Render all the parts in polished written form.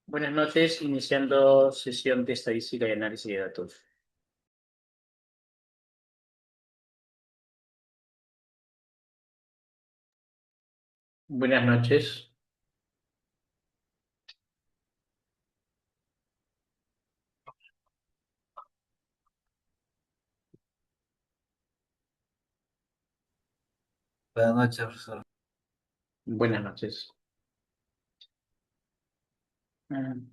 Buenas noches, iniciando sesión de estadística y análisis de datos. Buenas noches. Buenas noches, profesor. Buenas noches. Mm,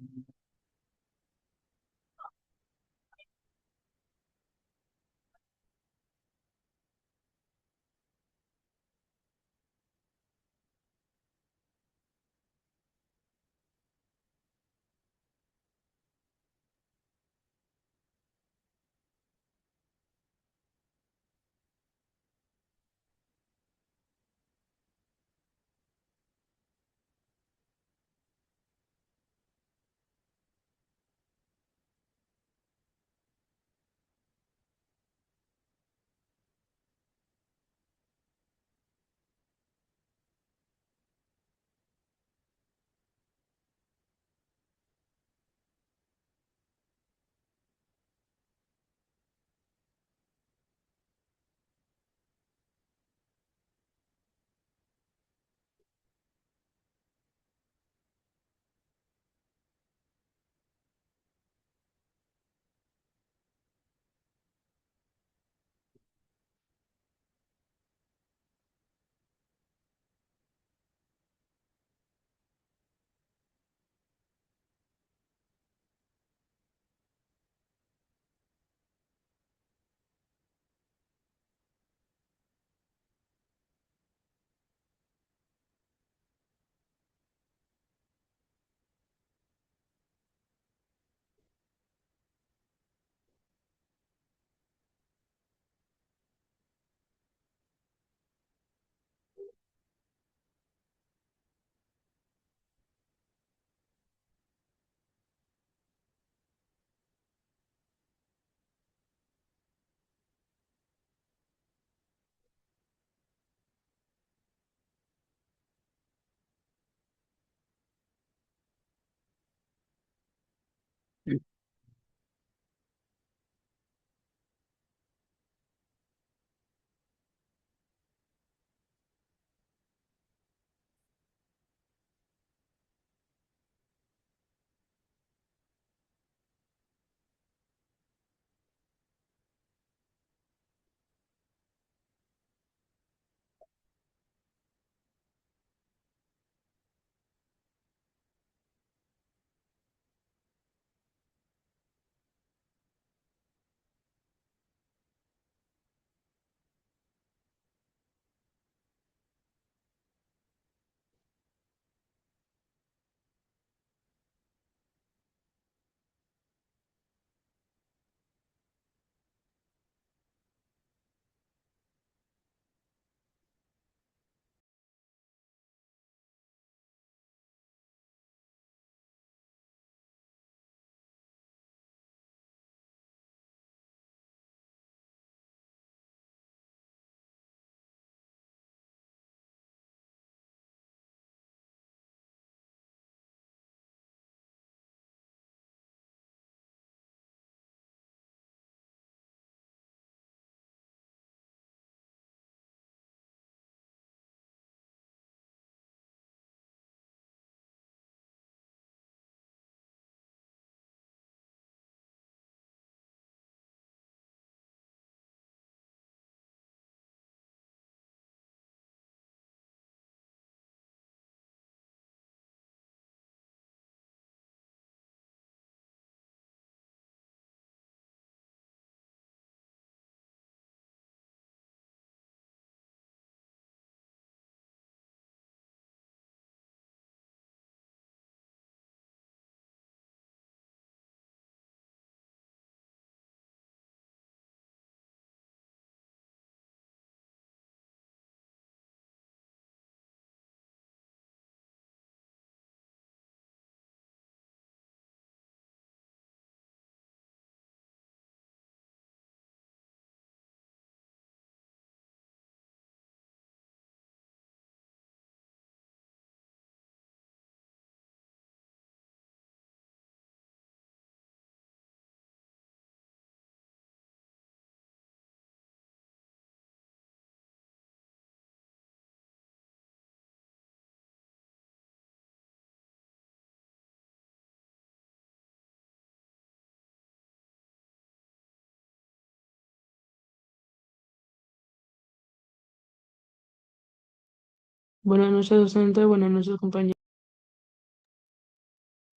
Buenas noches, docente. Buenas noches, compañero.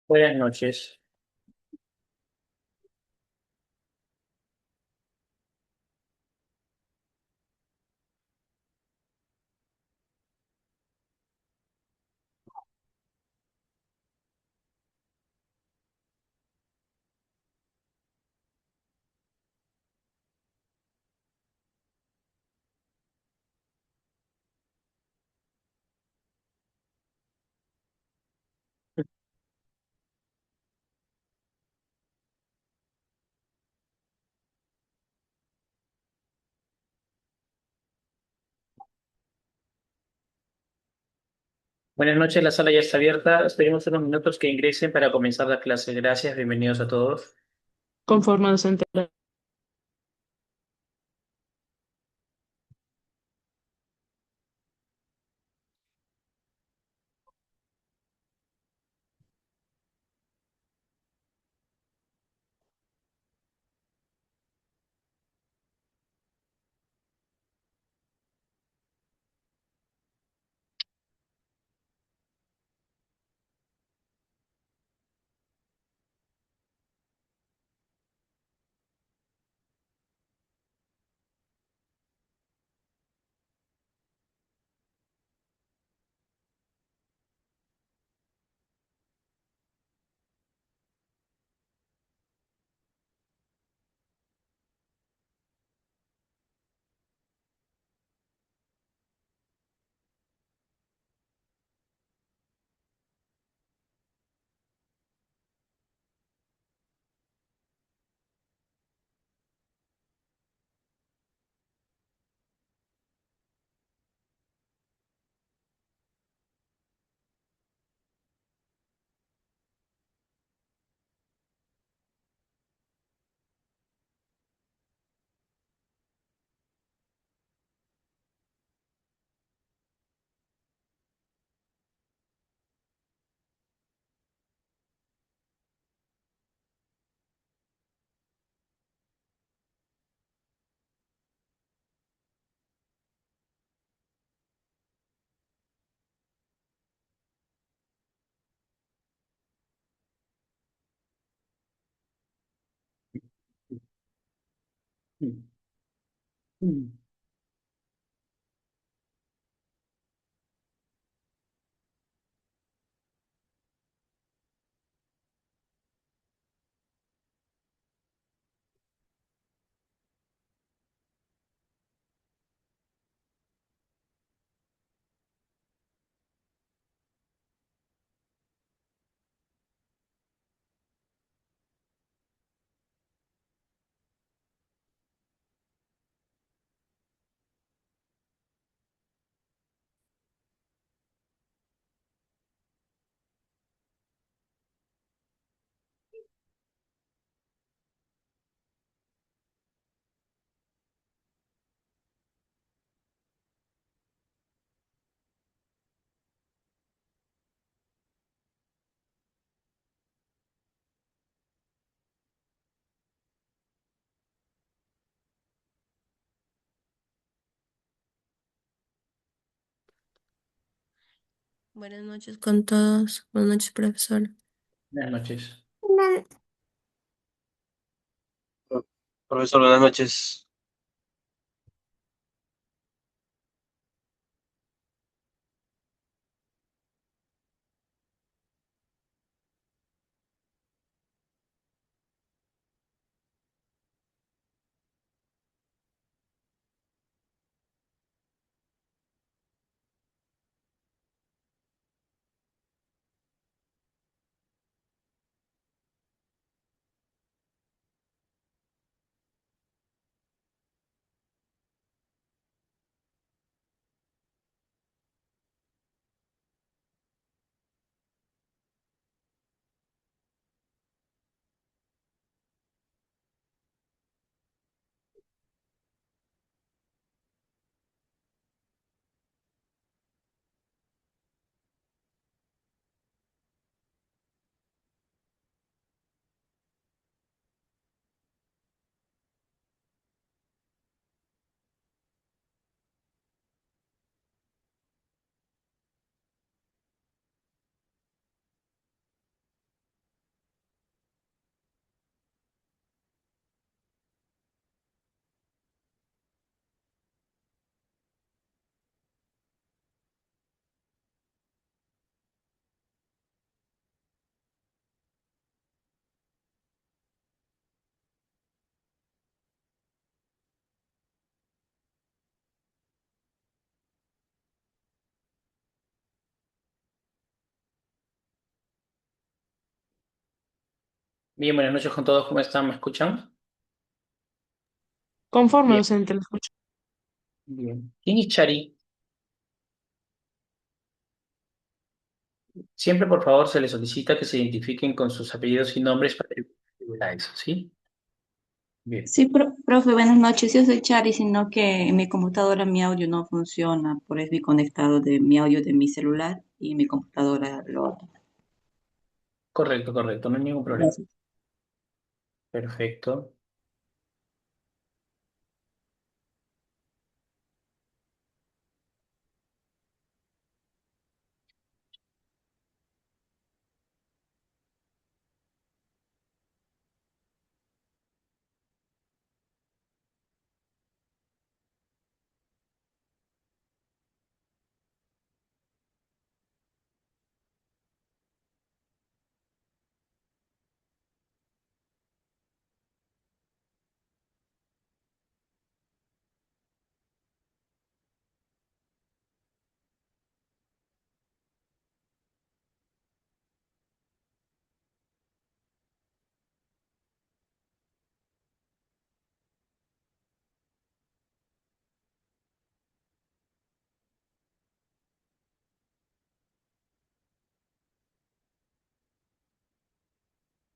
Buenas noches. Buenas noches, la sala ya está abierta. Esperemos unos minutos que ingresen para comenzar la clase. Gracias, bienvenidos a todos. Conforme, docente. Buenas noches con todos. Buenas noches, profesor. Buenas noches. Profesor, buenas noches. Bien, buenas noches con todos, ¿cómo están? ¿Me escuchan? Conforme, Bien, docente, lo escucho. bien. ¿Quién es Chari? Siempre, por favor, se les solicita que se identifiquen con sus apellidos y nombres para evitar eso, ¿sí? Bien, Sí, profe, buenas noches. Yo soy Chari, sino que en mi computadora mi audio no funciona, por eso he conectado de mi audio de mi celular y mi computadora lo otro. correcto, correcto, no hay ningún problema. Gracias. Perfecto.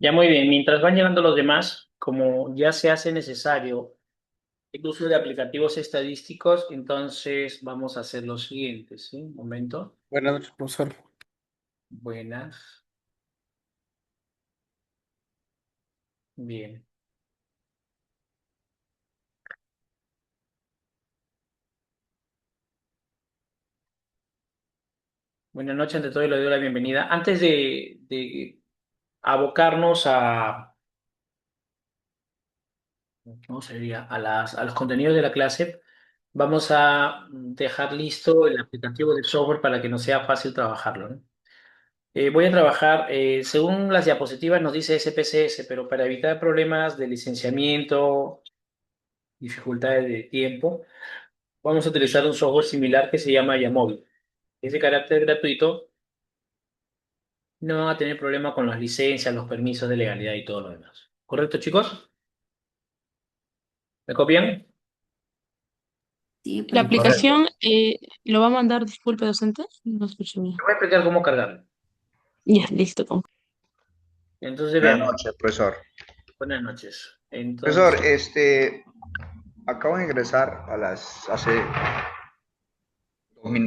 Ya muy bien, mientras van llegando los demás, como ya se hace necesario el uso de aplicativos estadísticos, entonces vamos a hacer lo siguiente, ¿sí? Un momento. Buenas noches, profesor. Buenas. Bien. Buenas noches, ante todo, y le doy la bienvenida. Antes de abocarnos ¿cómo sería? A los contenidos de la clase, vamos a dejar listo el aplicativo de software para que nos sea fácil trabajarlo, ¿no? Voy a trabajar, según las diapositivas nos dice SPSS, pero para evitar problemas de licenciamiento, dificultades de tiempo, vamos a utilizar un software similar que se llama Yamovi. Es de carácter gratuito, no van a tener problema con las licencias, los permisos de legalidad y todo lo demás. ¿Correcto, chicos? ¿Me copian? Sí, La profe. Correcto. aplicación lo va a mandar, disculpe, docente. No escucho bien. Te voy a explicar cómo cargarlo. Ya, listo. Entonces, Buenas veamos. noches, profesor. Buenas noches. Profesor, Entonces, acabo de ingresar hace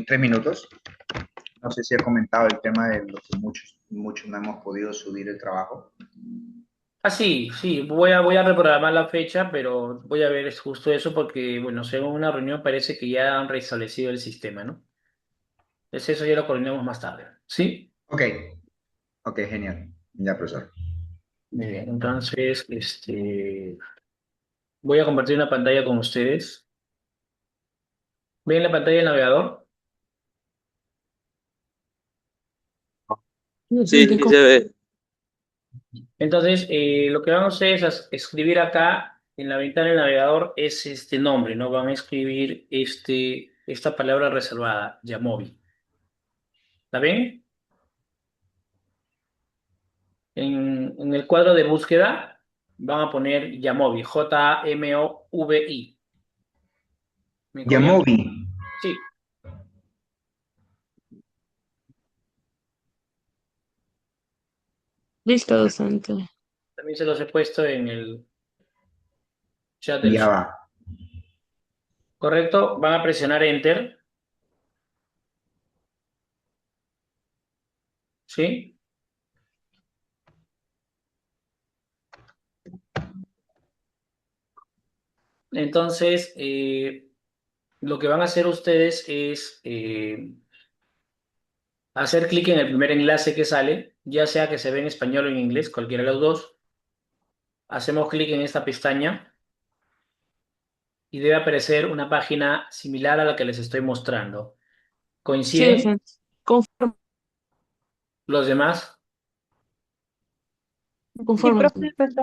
3 minutos. No sé si ha comentado el tema de lo que muchos no hemos podido subir el trabajo. sí, sí, voy a reprogramar la fecha, pero voy a ver es justo eso porque, bueno, según una reunión parece que ya han restablecido el sistema, ¿no? Entonces eso ya lo coordinamos más tarde. ¿Sí? Ok, ok, genial. Ya, profesor. Muy bien. Entonces, voy a compartir una pantalla con ustedes. ¿Ven la pantalla del navegador? Sí, Docente, sí se ve. Entonces, lo que vamos a hacer es escribir acá en la ventana del navegador es este nombre, ¿no? Van a escribir esta palabra reservada, Yamovi. ¿La ven? En el cuadro de búsqueda van a poner Yamovi, Jamovi. ¿Me copian? Yamovi. Sí, listo, docente. también se los he puesto en el chat del Ya Zoom. va. ¿Correcto? Van a presionar Enter, ¿sí? Entonces, lo que van a hacer ustedes es hacer clic en el primer enlace que sale, ya sea que se ve en español o en inglés, cualquiera de los dos. Hacemos clic en esta pestaña y debe aparecer una página similar a la que les estoy mostrando. Sí, ¿Coinciden docente. Conforme, los demás? Sí, conforme, profe, docente.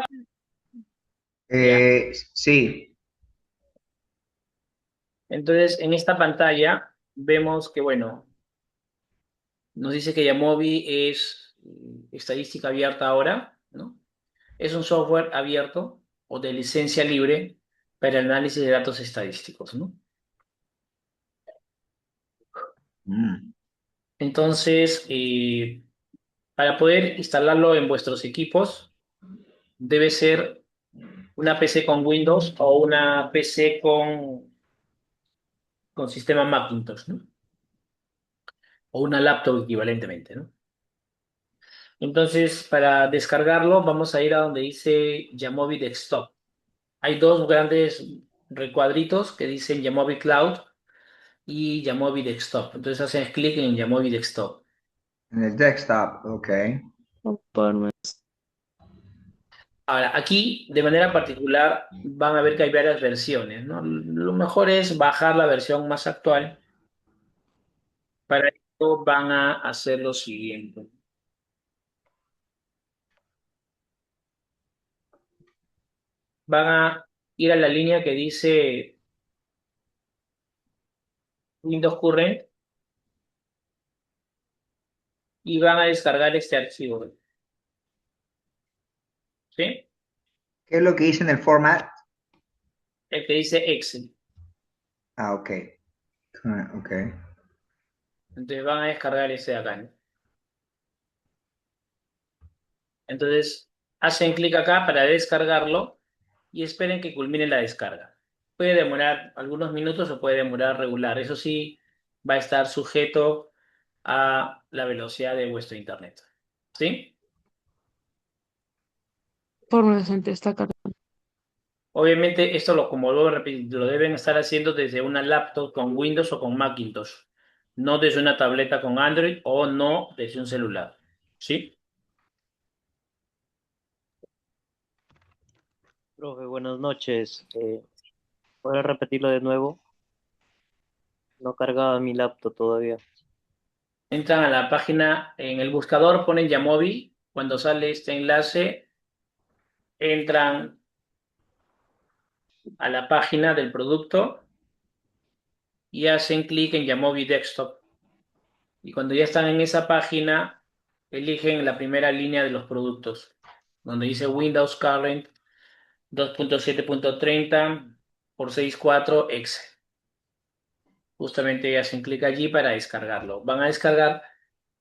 Ya. Sí, Entonces, en esta pantalla vemos que, bueno, nos dice que Yamovi es estadística abierta ahora, ¿no? Es un software abierto o de licencia libre para el análisis de datos estadísticos, ¿no? Mm. Entonces, para poder instalarlo en vuestros equipos, debe ser una PC con Windows o una PC con sistema Macintosh, ¿no? O una laptop equivalentemente, ¿no? Entonces, para descargarlo, vamos a ir a donde dice Yamovi Desktop. Hay dos grandes recuadritos que dicen Yamovi Cloud y Yamovi Desktop. Entonces, hacen clic en Yamovi Desktop. En el desktop, ok. Conforme. Ahora, aquí, de manera particular, van a ver que hay varias versiones, ¿no? Lo mejor es bajar la versión más actual. Para esto van a hacer lo siguiente. Van a ir a la línea que dice Windows Current y van a descargar este archivo, ¿sí? ¿Qué es lo que dice en el format? El que dice Excel. Ah, ok. Ok. Entonces van a descargar ese de acá, ¿no? Entonces hacen clic acá para descargarlo y esperen que culmine la descarga. Puede demorar algunos minutos o puede demorar regular. Eso sí, va a estar sujeto a la velocidad de vuestro internet. ¿Sí? Conforme docente está cargando. Obviamente esto como vuelvo a repetir, lo deben estar haciendo desde una laptop con Windows o con Macintosh, no desde una tableta con Android o no desde un celular. ¿Sí? Profe, buenas noches. ¿Puede repetirlo de nuevo? No cargaba mi laptop todavía. Entran a la página, en el buscador ponen Yamovi, cuando sale este enlace, entran a la página del producto y hacen clic en Yamovi Desktop. Y cuando ya están en esa página, eligen la primera línea de los productos, donde dice Windows Current 2.7.30 por 64 Excel. Justamente hacen clic allí para descargarlo. Van a descargar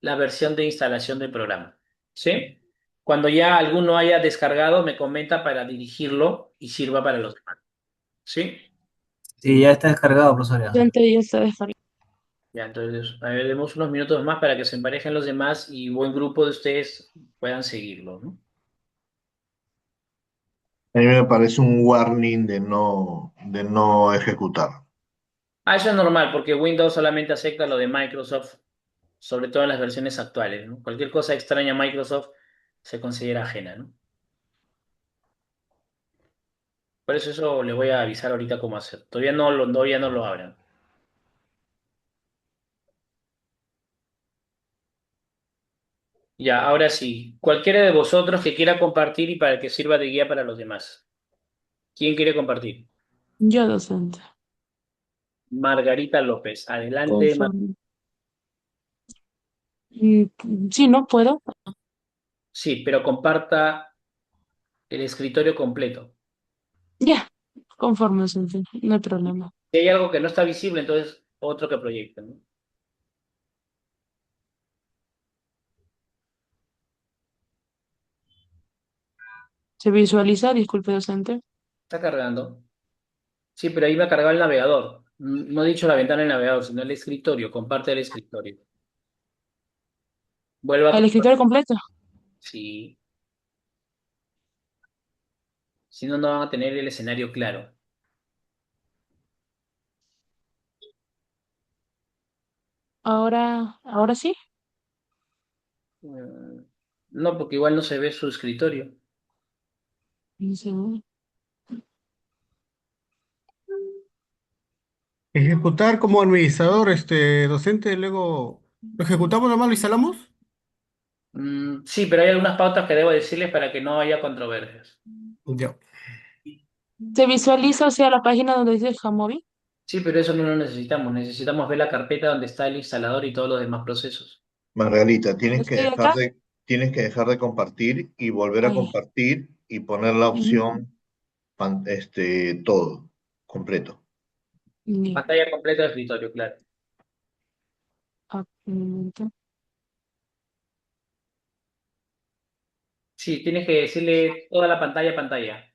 la versión de instalación del programa. ¿Sí? Cuando ya alguno haya descargado, me comenta para dirigirlo y sirva para los demás. ¿Sí? Sí, ya está descargado, profesor. Ya. Docente ya está descargando. Ya, entonces, a ver, demos unos minutos más para que se emparejen los demás y buen grupo de ustedes puedan seguirlo, ¿no? A mí me parece un warning de no ejecutar. Ah, eso es normal, porque Windows solamente acepta lo de Microsoft, sobre todo en las versiones actuales, ¿no? Cualquier cosa extraña a Microsoft se considera ajena, ¿no? Por eso les voy a avisar ahorita cómo hacer. Todavía no lo abran. Ya, ahora sí. Cualquiera de vosotros que quiera compartir y para que sirva de guía para los demás. ¿Quién quiere compartir? Yo docente. Margarita López. Adelante. Conforme. Sí, no puedo. Sí, pero comparta el escritorio completo. Ya, conforme docente. No hay problema. Si hay algo que no está visible, entonces otro que proyecte, ¿no? ¿Se visualiza? Disculpe docente. Está cargando. Sí, pero ahí me ha cargado el navegador. No he dicho la ventana del navegador, sino el escritorio. Comparte el escritorio. Vuelva a ¿El compartir. escritorio completo? Sí. Si no, no van a tener el escenario claro. Ahora sí. Mm, No, porque igual no se ve su escritorio. Un segundo. Ejecutar como administrador, docente, luego lo ejecutamos nomás, lo instalamos. Sí, pero hay algunas pautas que debo decirles para que no haya controversias. Ya. ¿Se visualiza, o sea, la página donde dice Jamovi? Sí, pero eso no lo necesitamos. Necesitamos ver la carpeta donde está el instalador y todos los demás procesos. Margarita, ¿Estoy acá? tienes que dejar de compartir y volver a Ay, compartir y poner la Ujú. opción todo, completo. Ya. Pantalla completa de escritorio, claro. Un momento. Sí, tienes que decirle toda la pantalla.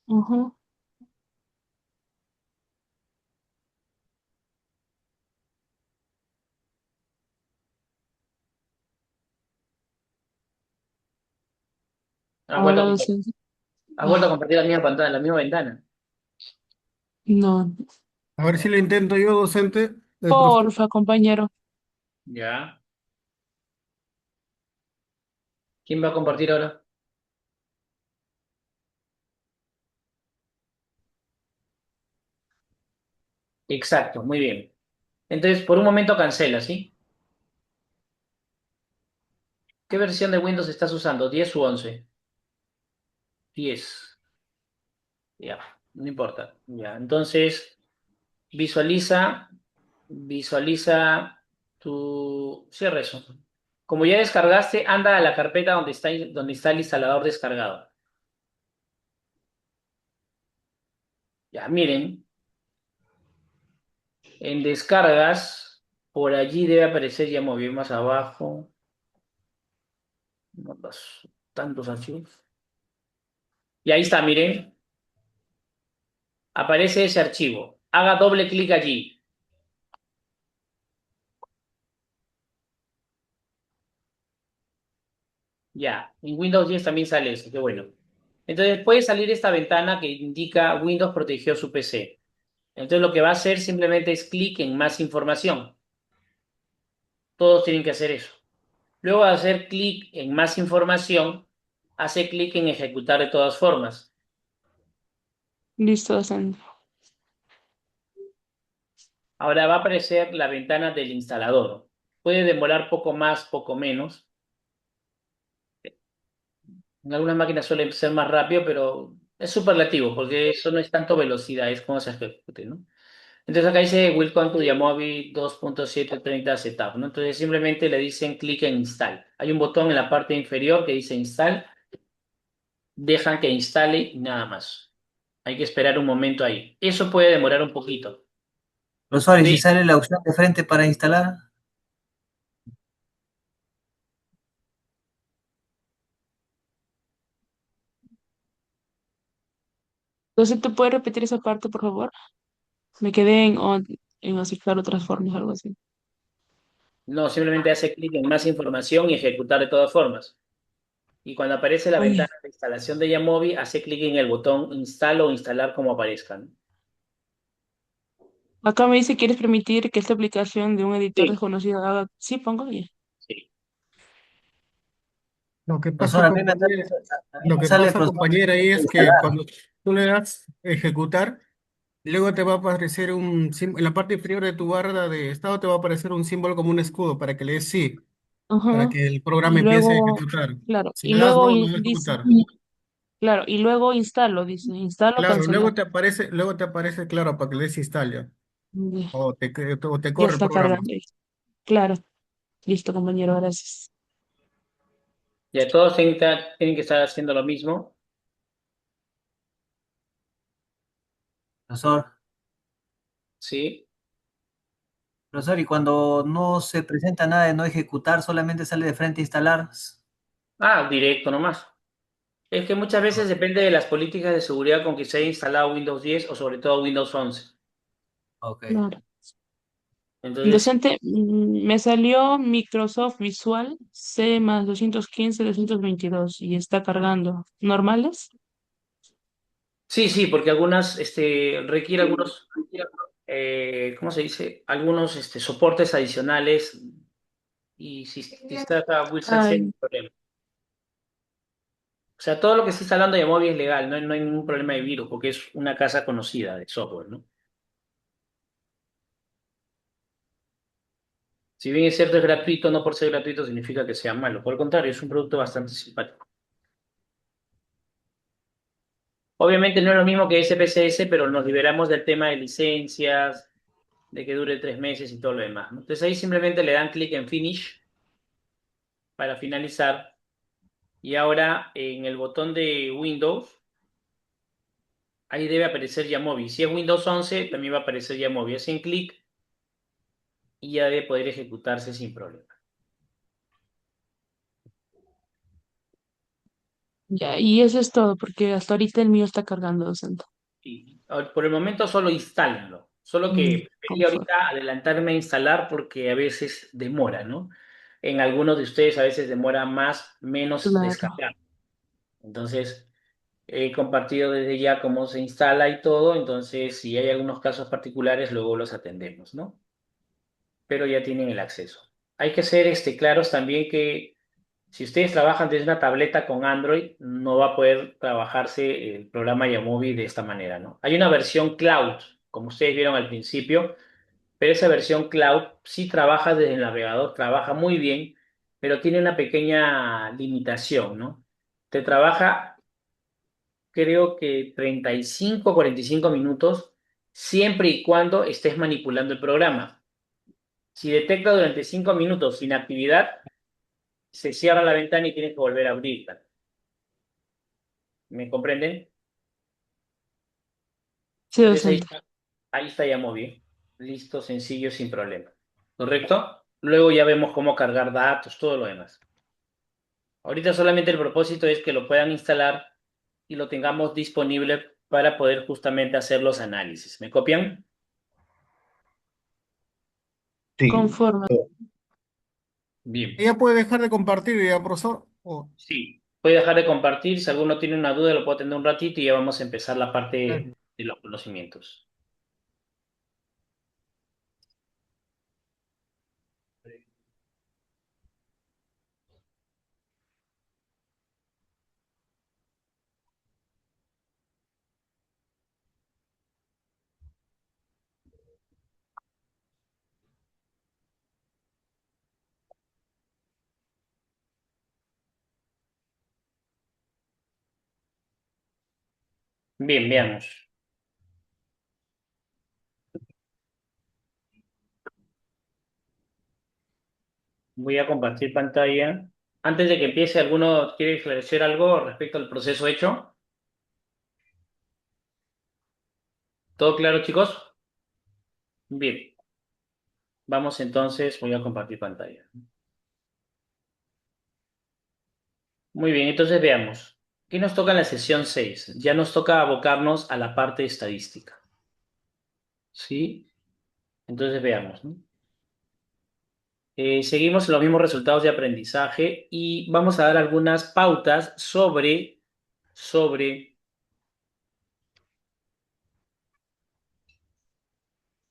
Ujú. Has vuelto Ahora a, docente. has vuelto a Ah, compartir la misma pantalla, la misma ventana. no. A ver si le intento yo, docente. Profesor. Porfa, compañero. Ya. ¿Quién va a compartir ahora? Exacto, muy bien. Entonces, por un momento cancela, ¿sí? ¿Qué versión de Windows estás usando? ¿10 u 11? 10. Ya, no importa. Ya, entonces visualiza, visualiza tu... Cierra eso. Como ya descargaste, anda a la carpeta donde está el instalador descargado. Ya, miren, en descargas, por allí debe aparecer, ya moví más abajo. No, tantos archivos. Y ahí está, miren, aparece ese archivo. Haga doble clic allí. Ya, en Windows 10 también sale eso, qué bueno. Entonces puede salir esta ventana que indica Windows protegió su PC. Entonces lo que va a hacer simplemente es clic en más información. Todos tienen que hacer eso. Luego de hacer clic en más información, hace clic en ejecutar de todas formas. Listo, docente. Ahora va a aparecer la ventana del instalador. Puede demorar poco más, poco menos. En algunas máquinas suele ser más rápido, pero es superlativo porque eso no es tanto velocidad, es como se ejecute, ¿no? Entonces acá dice Welcome to Yamovi 2.730 Setup, ¿no? Entonces simplemente le dicen clic en Install. Hay un botón en la parte inferior que dice Install, dejan que instale y nada más. Hay que esperar un momento ahí. Eso puede demorar un poquito. Profesor, ¿y Pe- si sale la opción de frente para instalar? Docente, ¿puede repetir esa parte, por favor? Me quedé en aceptar otras formas, algo así. No, simplemente hace clic en más información y ejecutar de todas formas. Y cuando aparece la Ay, ventana de instalación de Yamovi, hace clic en el botón Install o Instalar como aparezcan. acá me dice, ¿quieres permitir que esta aplicación de un editor Sí, desconocido haga? Sí, pongo bien. sí. Lo que Profesor, pasa, compañera, a mí lo me que sale, pasa, profesor, compañera, ahí es que instalar. cuando tú le das ejecutar, luego te va a aparecer en la parte inferior de tu barra de estado te va a aparecer un símbolo como un escudo para que le des sí, para Ajá. que el programa Y empiece a luego, ejecutar. claro, Si y le das luego no, no va a dice, ejecutar. claro, y luego instalo, dice, instalo, Claro, cancelar. luego te aparece, claro, para que le des install ya. Ya, O te ya corre el está programa. cargando. Claro, listo, compañero, gracias. Ya todos tienen que estar haciendo lo mismo. Profesor, Sí. profesor, y cuando no se presenta nada de no ejecutar, solamente sale de frente instalar. Ah, directo nomás. Es que muchas veces depende de las políticas de seguridad con que se haya instalado Windows 10 o sobre todo Windows 11. Ok. Claro. Entonces, Docente, me salió Microsoft Visual C más 215 222 y está cargando. ¿Normales? sí, porque algunas requiere algunos, ¿cómo se dice? Algunos soportes adicionales y si está acá Wilson C, no hay Ay, problema. O sea, todo lo que se está instalando de móvil es legal, no hay ningún problema de virus porque es una casa conocida de software, ¿no? Si bien es cierto es gratuito, no por ser gratuito significa que sea malo. Por el contrario, es un producto bastante simpático. Obviamente no es lo mismo que SPSS, pero nos liberamos del tema de licencias, de que dure 3 meses y todo lo demás, ¿no? Entonces ahí simplemente le dan clic en Finish para finalizar Y ahora en el botón de Windows, ahí debe aparecer Yamovi. Si es Windows 11, también va a aparecer Yamovi. Hacen clic y ya debe poder ejecutarse sin problema. Ya, y eso es todo, porque hasta ahorita el mío está cargando, docente. Y por el momento solo instálenlo. Solo que quería Conforme. ahorita adelantarme a instalar porque a veces demora, ¿no? En algunos de ustedes a veces demora más, menos Claro. descargar. Entonces, he compartido desde ya cómo se instala y todo. Entonces, si hay algunos casos particulares, luego los atendemos, ¿no? Pero ya tienen el acceso. Hay que ser claros también que si ustedes trabajan desde una tableta con Android, no va a poder trabajarse el programa Yamovi de esta manera, ¿no? Hay una versión cloud, como ustedes vieron al principio, pero esa versión cloud sí trabaja desde el navegador, trabaja muy bien, pero tiene una pequeña limitación, ¿no? Te trabaja, creo que 35, 45 minutos, siempre y cuando estés manipulando el programa. Si detecta durante 5 minutos inactividad, se cierra la ventana y tienes que volver a abrirla. ¿Me comprenden? Sí, Entonces docente. ahí está ya muy bien. Listo, sencillo, sin problema. ¿Correcto? Luego ya vemos cómo cargar datos, todo lo demás. Ahorita solamente el propósito es que lo puedan instalar y lo tengamos disponible para poder justamente hacer los análisis. ¿Me copian? Sí. Conforme. Bien. ¿Ella puede dejar de compartir ya, profesor? Sí. Voy a dejar de compartir. Si alguno tiene una duda, lo puedo atender un ratito y ya vamos a empezar la parte de los conocimientos. Bien, veamos. Voy a compartir pantalla. Antes de que empiece, ¿alguno quiere esclarecer algo respecto al proceso hecho? ¿Todo claro, chicos? Bien, vamos entonces, voy a compartir pantalla. Muy bien, entonces veamos. ¿Qué nos toca en la sesión 6? Ya nos toca abocarnos a la parte estadística. ¿Sí? Entonces veamos, ¿no? Seguimos los mismos resultados de aprendizaje y vamos a dar algunas pautas sobre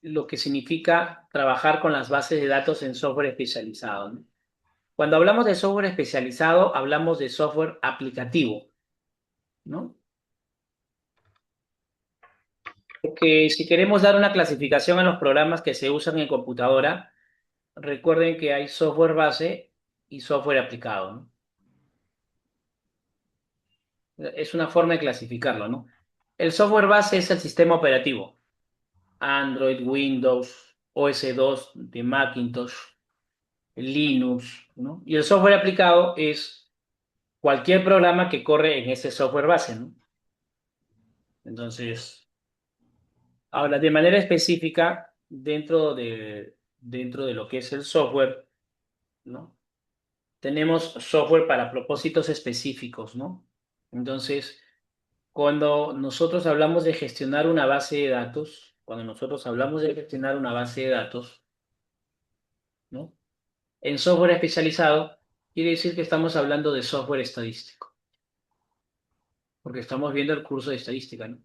lo que significa trabajar con las bases de datos en software especializado, ¿no? Cuando hablamos de software especializado, hablamos de software aplicativo, ¿no? Porque si queremos dar una clasificación a los programas que se usan en computadora, recuerden que hay software base y software aplicado, ¿no? Es una forma de clasificarlo, ¿no? El software base es el sistema operativo, Android, Windows, OS 2 de Macintosh, Linux, ¿no? Y el software aplicado es cualquier programa que corre en ese software base, ¿no? Entonces, ahora, de manera específica, dentro de lo que es el software, ¿no? Tenemos software para propósitos específicos, ¿no? Entonces, cuando nosotros hablamos de gestionar una base de datos, cuando nosotros hablamos de gestionar una base de datos, ¿no? En software especializado, quiere decir que estamos hablando de software estadístico, porque estamos viendo el curso de estadística, ¿no?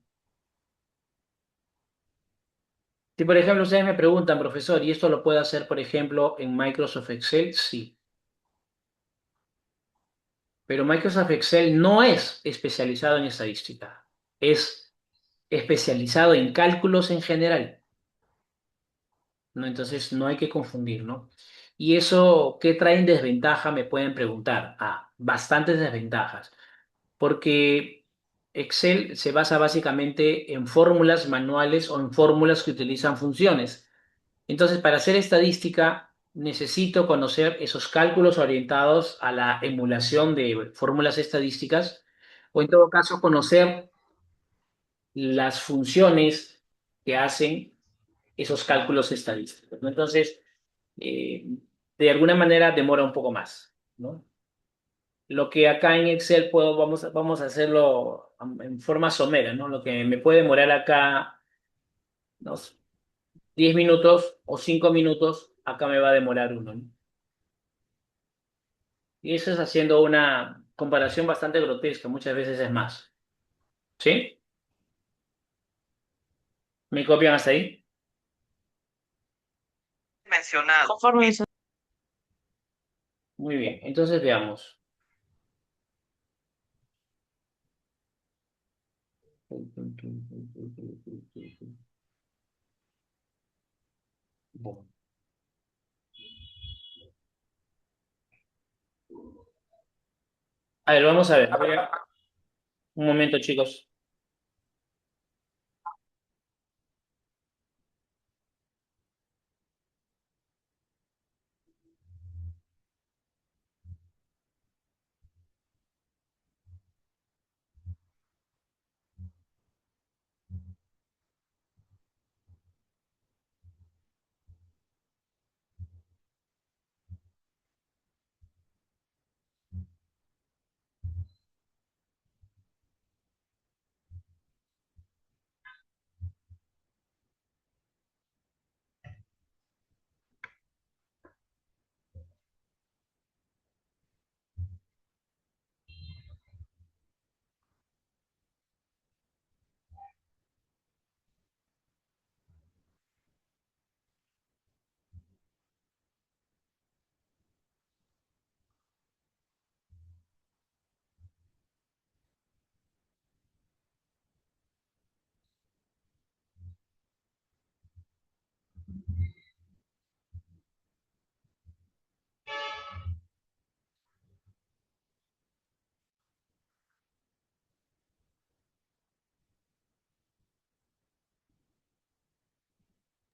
Si, por ejemplo, ustedes me preguntan, profesor, ¿y esto lo puedo hacer, por ejemplo, en Microsoft Excel? Sí, pero Microsoft Excel no es especializado en estadística, es especializado en cálculos en general, ¿no? Entonces no hay que confundir, ¿no? ¿Y eso qué trae en desventaja? Me pueden preguntar. Ah, bastantes desventajas, porque Excel se basa básicamente en fórmulas manuales o en fórmulas que utilizan funciones. Entonces, para hacer estadística, necesito conocer esos cálculos orientados a la emulación de fórmulas estadísticas o en todo caso conocer las funciones que hacen esos cálculos estadísticos, ¿no? Entonces, eh, de alguna manera demora un poco más, ¿no? Lo que acá en Excel vamos a hacerlo en forma somera, ¿no? Lo que me puede demorar acá, ¿no? 10 minutos o 5 minutos, acá me va a demorar uno, ¿no? Y eso es haciendo una comparación bastante grotesca, muchas veces es más. ¿Sí? ¿Me copian hasta ahí? Conforme eso. Muy bien, entonces veamos. Bueno. A ver, vamos a ver. Un momento, chicos.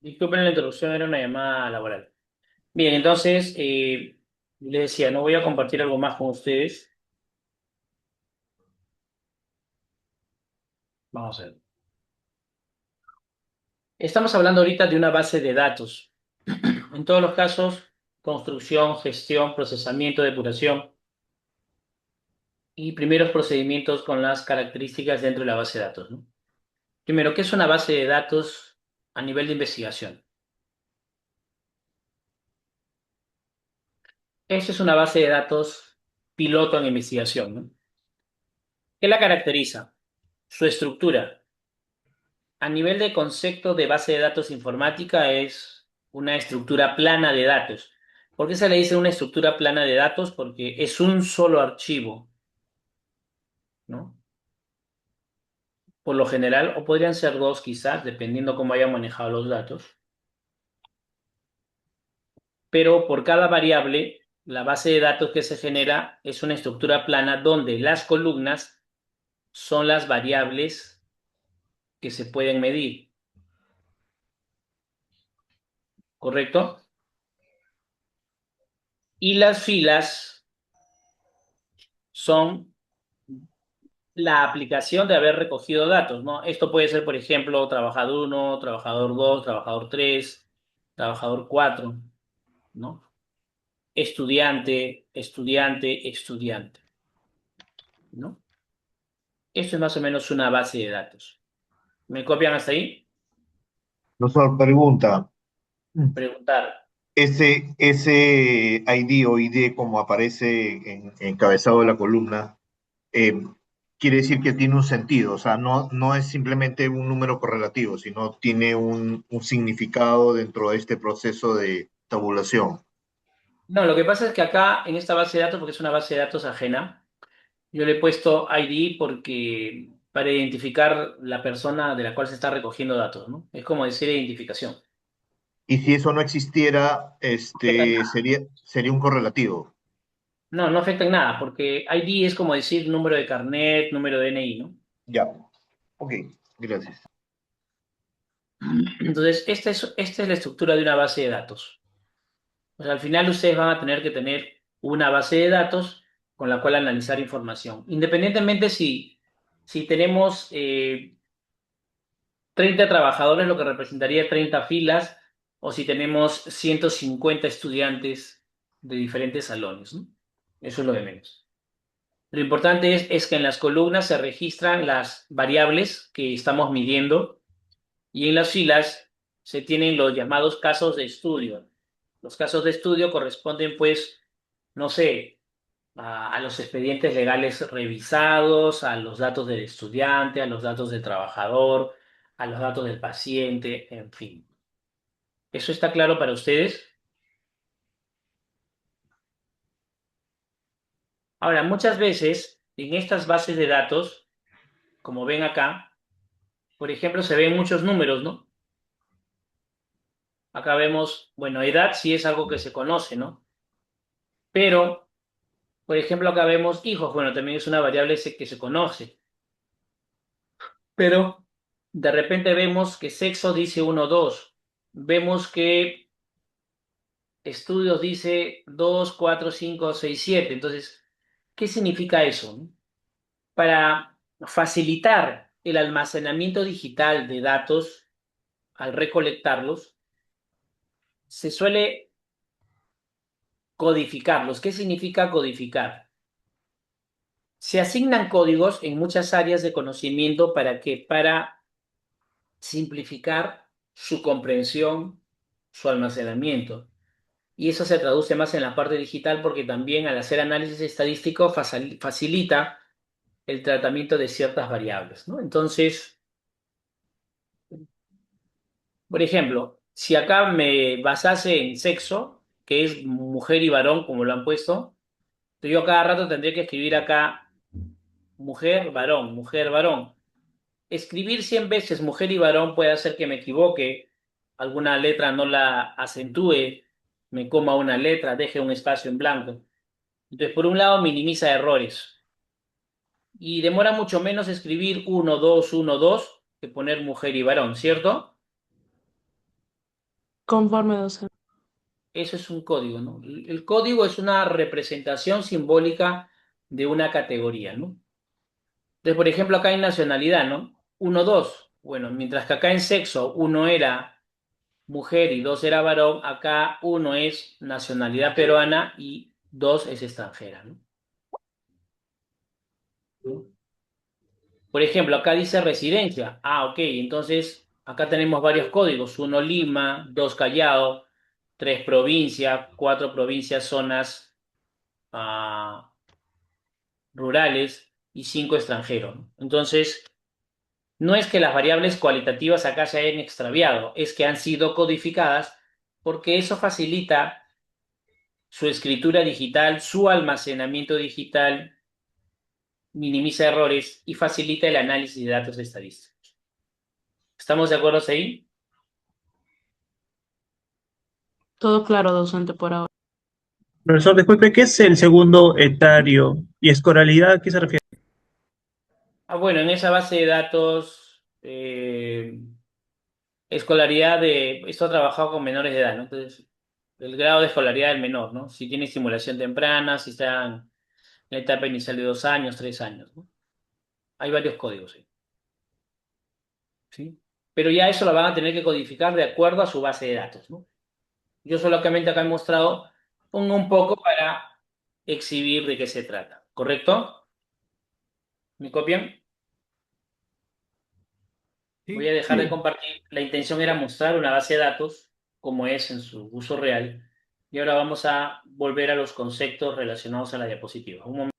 Disculpen la interrupción, era una llamada laboral. Bien, entonces, les decía, no voy a compartir algo más con ustedes. Vamos a ver. Estamos hablando ahorita de una base de datos. En todos los casos, construcción, gestión, procesamiento, depuración y primeros procedimientos con las características dentro de la base de datos, ¿no? Primero, ¿qué es una base de datos a nivel de investigación? Esta es una base de datos piloto en investigación, ¿no? ¿Qué la caracteriza? Su estructura. A nivel de concepto de base de datos informática es una estructura plana de datos. ¿Por qué se le dice una estructura plana de datos? Porque es un solo archivo, ¿no? Por lo general, o podrían ser dos quizás, dependiendo cómo hayan manejado los datos. Pero por cada variable, la base de datos que se genera es una estructura plana donde las columnas son las variables que se pueden medir, ¿correcto? Y las filas son la aplicación de haber recogido datos, ¿no? Esto puede ser, por ejemplo, trabajador uno, trabajador 2, trabajador 3, trabajador 4, ¿no? Estudiante, estudiante, estudiante, ¿no? Esto es más o menos una base de datos. ¿Me copian hasta ahí? Profesor, pregunta, Preguntar. ese ID o ID como aparece en encabezado de la columna, eh, quiere decir que tiene un sentido, o sea, no es simplemente un número correlativo, sino tiene un significado dentro de este proceso de tabulación. No, lo que pasa es que acá, en esta base de datos, porque es una base de datos ajena, yo le he puesto ID porque para identificar la persona de la cual se está recogiendo datos, ¿no? Es como decir identificación. Y si eso no existiera, No afecta en nada. sería un correlativo. No, no afecta en nada, porque ID es como decir número de carnet, número de DNI, ¿no? Ya, ok, gracias. Entonces, esta es la estructura de una base de datos. O sea, al final ustedes van a tener que tener una base de datos con la cual analizar información. Independientemente si tenemos 30 trabajadores, lo que representaría 30 filas, o si tenemos 150 estudiantes de diferentes salones, ¿no? Eso es lo de menos. Lo importante es que en las columnas se registran las variables que estamos midiendo y en las filas se tienen los llamados casos de estudio. Los casos de estudio corresponden, pues, no sé, a los expedientes legales revisados, a los datos del estudiante, a los datos del trabajador, a los datos del paciente, en fin. ¿Eso está claro para ustedes? Ahora, muchas veces en estas bases de datos, como ven acá, por ejemplo, se ven muchos números, ¿no? Acá vemos, bueno, edad sí es algo que se conoce, ¿no? Pero, por ejemplo, acá vemos hijos, bueno, también es una variable que se conoce. Pero de repente vemos que sexo dice uno 2. Vemos que estudios dice 2 4 5 6 7. Entonces, ¿qué significa eso, no? Para facilitar el almacenamiento digital de datos al recolectarlos, se suele codificarlos. ¿Qué significa codificar? Se asignan códigos en muchas áreas de conocimiento para que para simplificar su comprensión, su almacenamiento. Y eso se traduce más en la parte digital porque también al hacer análisis estadístico facilita el tratamiento de ciertas variables, ¿no? Entonces, por ejemplo, si acá me basase en sexo, que es mujer y varón, como lo han puesto, entonces yo cada rato tendría que escribir acá mujer, varón, mujer, varón. Escribir 100 veces mujer y varón puede hacer que me equivoque, alguna letra no la acentúe, me coma una letra, deje un espacio en blanco. Entonces, por un lado, minimiza errores y demora mucho menos escribir 1 2 1 2 que poner mujer y varón, ¿cierto? Conforme, docente. Eso es un código, ¿no? El código es una representación simbólica de una categoría, ¿no? Entonces, por ejemplo, acá en nacionalidad, ¿no? 1 2. Bueno, mientras que acá en sexo uno era mujer y 2 era varón, acá uno es nacionalidad peruana y 2 es extranjera, ¿no? Por ejemplo, acá dice residencia. Ah, ok, entonces acá tenemos varios códigos. Uno Lima, 2 Callao, 3 provincia, 4 provincias, zonas rurales y 5 extranjeros, ¿no? Entonces, no es que las variables cualitativas acá se hayan extraviado, es que han sido codificadas porque eso facilita su escritura digital, su almacenamiento digital, minimiza errores y facilita el análisis de datos estadísticos. ¿Estamos de acuerdo ahí? Todo claro, docente, por ahora. Profesor, disculpe, ¿qué es el segundo etario? ¿Y escolaridad a qué se refiere? Bueno, en esa base de datos, escolaridad esto ha trabajado con menores de edad, ¿no? Entonces, el grado de escolaridad del menor, ¿no? Si tiene estimulación temprana, si está en la etapa inicial de 2 años, 3 años, ¿no? Hay varios códigos ahí, ¿sí? Pero ya eso lo van a tener que codificar de acuerdo a su base de datos, ¿no? Yo solamente acá he mostrado un poco para exhibir de qué se trata, ¿correcto? ¿Me copian? Voy Sí, a dejar de sí. compartir. La intención era mostrar una base de datos como es en su uso real. Y ahora vamos a volver a los conceptos relacionados a la diapositiva. Un momento.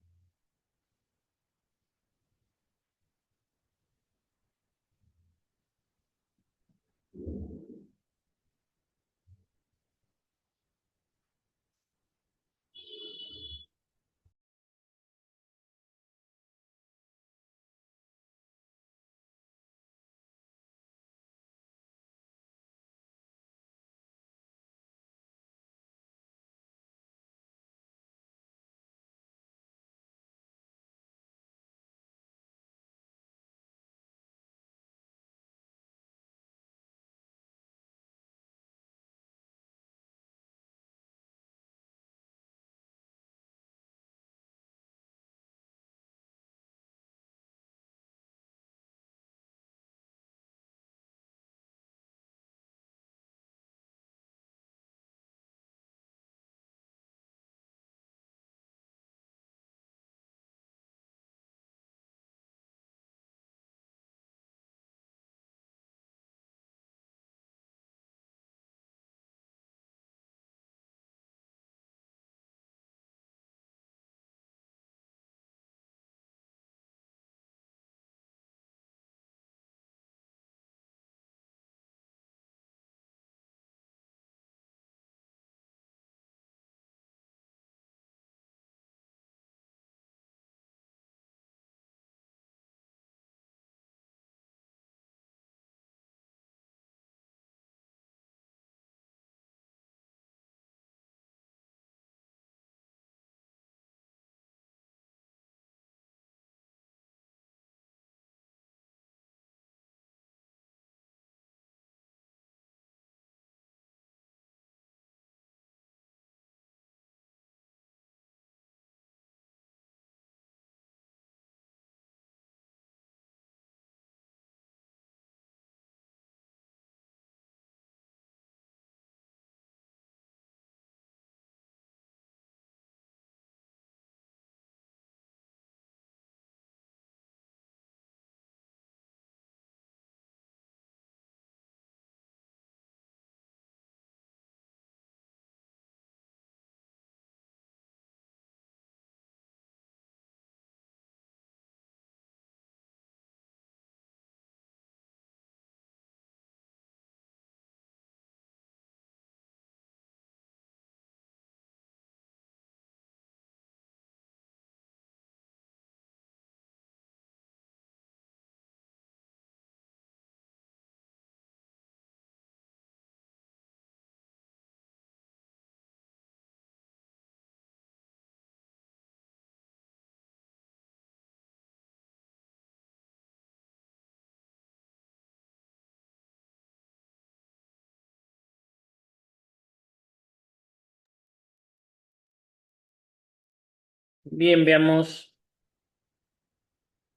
Bien, veamos,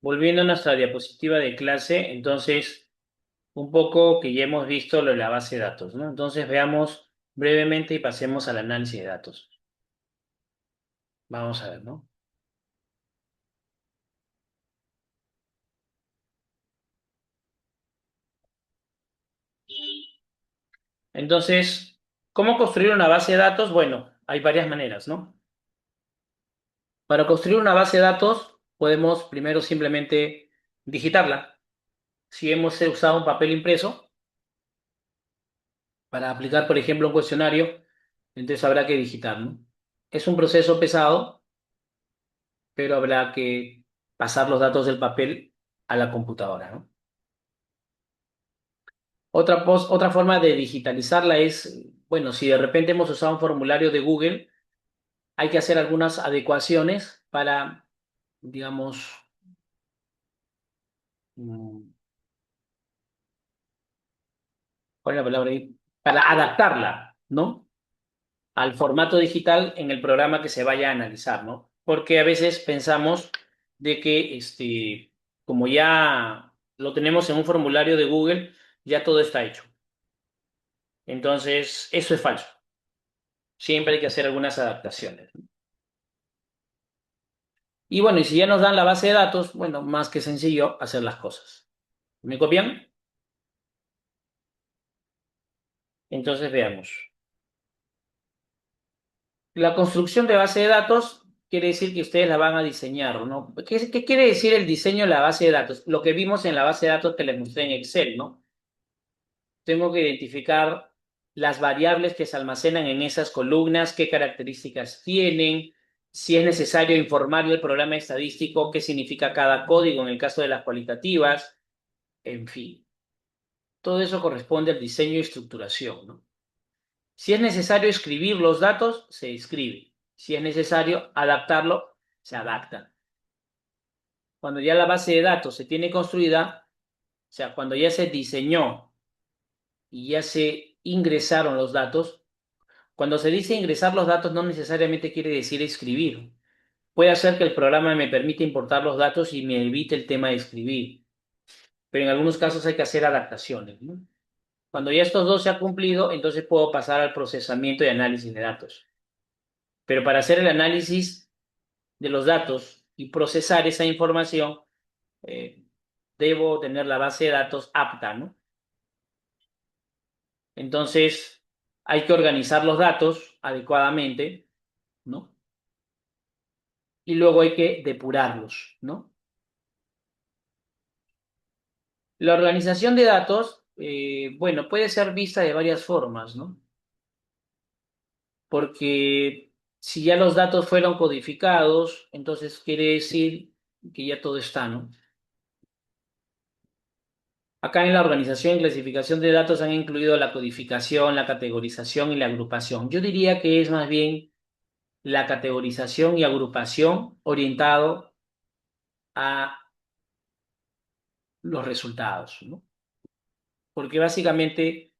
volviendo a nuestra diapositiva de clase, entonces, un poco que ya hemos visto lo de la base de datos, ¿no? Entonces, veamos brevemente y pasemos al análisis de datos. Vamos a ver, ¿no? Entonces, ¿cómo construir una base de datos? Bueno, hay varias maneras, ¿no? Para construir una base de datos, podemos primero simplemente digitarla. Si hemos usado un papel impreso para aplicar, por ejemplo, un cuestionario, entonces habrá que digitar, ¿no? Es un proceso pesado, pero habrá que pasar los datos del papel a la computadora, ¿no? Otra forma de digitalizarla es, bueno, si de repente hemos usado un formulario de Google, hay que hacer algunas adecuaciones para, digamos, mm, ¿cuál es la palabra ahí? Para adaptarla, ¿no? Al formato digital en el programa que se vaya a analizar, ¿no? Porque a veces pensamos de que, como ya lo tenemos en un formulario de Google, ya todo está hecho. Entonces, eso es falso. Siempre hay que hacer algunas adaptaciones. Y bueno, y si ya nos dan la base de datos, bueno, más que sencillo hacer las cosas. ¿Me copian? Entonces veamos. La construcción de base de datos quiere decir que ustedes la van a diseñar, ¿no? ¿Qué quiere decir el diseño de la base de datos? Lo que vimos en la base de datos que les mostré en Excel, ¿no? Tengo que identificar las variables que se almacenan en esas columnas, qué características tienen, si es necesario informarle al programa estadístico qué significa cada código en el caso de las cualitativas, en fin. Todo eso corresponde al diseño y estructuración, ¿no? Si es necesario escribir los datos, se escribe. Si es necesario adaptarlo, se adapta. Cuando ya la base de datos se tiene construida, o sea, cuando ya se diseñó y ya se ingresaron los datos, cuando se dice ingresar los datos no necesariamente quiere decir escribir. Puede hacer que el programa me permita importar los datos y me evite el tema de escribir, pero en algunos casos hay que hacer adaptaciones, ¿no? Cuando ya estos dos se han cumplido, entonces puedo pasar al procesamiento y análisis de datos. Pero para hacer el análisis de los datos y procesar esa información, eh, debo tener la base de datos apta, ¿no? Entonces, hay que organizar los datos adecuadamente, ¿no? Y luego hay que depurarlos, ¿no? La organización de datos, bueno, puede ser vista de varias formas, ¿no? Porque si ya los datos fueron codificados, entonces quiere decir que ya todo está, ¿no? Acá en la organización y clasificación de datos han incluido la codificación, la categorización y la agrupación. Yo diría que es más bien la categorización y agrupación orientado a los resultados, ¿no? Porque básicamente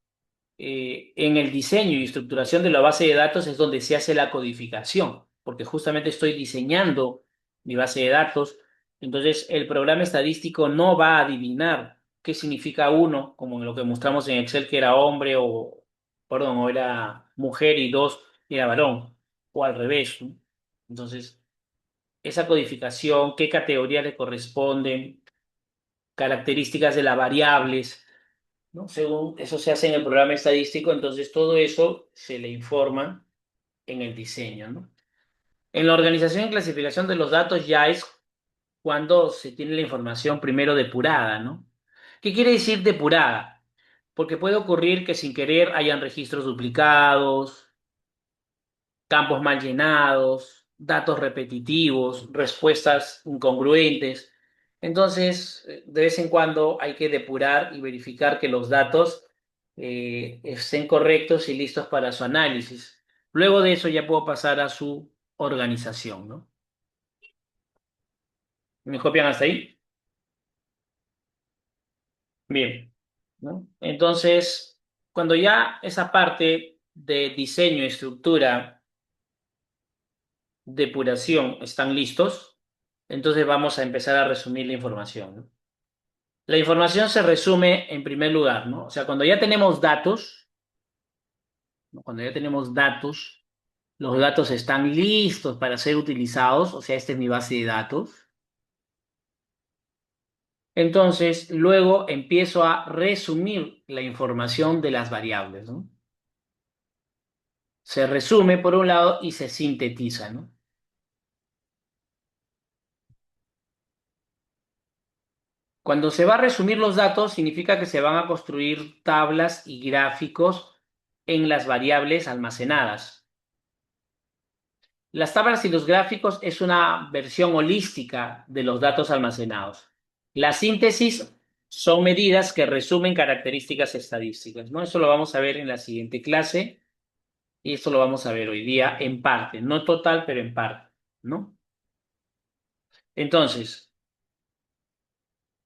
en el diseño y estructuración de la base de datos es donde se hace la codificación, porque justamente estoy diseñando mi base de datos. Entonces, el programa estadístico no va a adivinar qué significa uno, como en lo que mostramos en Excel, que era hombre o, perdón, o era mujer y dos era varón, o al revés, ¿no? Entonces, esa codificación, qué categorías le corresponden, características de las variables, ¿no? Según eso se hace en el programa estadístico, entonces todo eso se le informa en el diseño, ¿no? En la organización y clasificación de los datos ya es cuando se tiene la información primero depurada, ¿no? ¿Qué quiere decir depurada? Porque puede ocurrir que sin querer hayan registros duplicados, campos mal llenados, datos repetitivos, respuestas incongruentes. Entonces, de vez en cuando hay que depurar y verificar que los datos estén correctos y listos para su análisis. Luego de eso ya puedo pasar a su organización, ¿no? ¿Me copian hasta ahí? Bien, ¿no? Entonces, cuando ya esa parte de diseño y estructura depuración están listos, entonces vamos a empezar a resumir la información, ¿no? La información se resume en primer lugar, ¿no? O sea, cuando ya tenemos datos, ¿no? Cuando ya tenemos datos, los datos están listos para ser utilizados, o sea, esta es mi base de datos. Entonces, luego empiezo a resumir la información de las variables, ¿no? Se resume por un lado y se sintetiza, ¿no? Cuando se va a resumir los datos, significa que se van a construir tablas y gráficos en las variables almacenadas. Las tablas y los gráficos es una versión holística de los datos almacenados. La síntesis son medidas que resumen características estadísticas, ¿no? Eso lo vamos a ver en la siguiente clase y esto lo vamos a ver hoy día en parte, no total, pero en parte, ¿no? Entonces,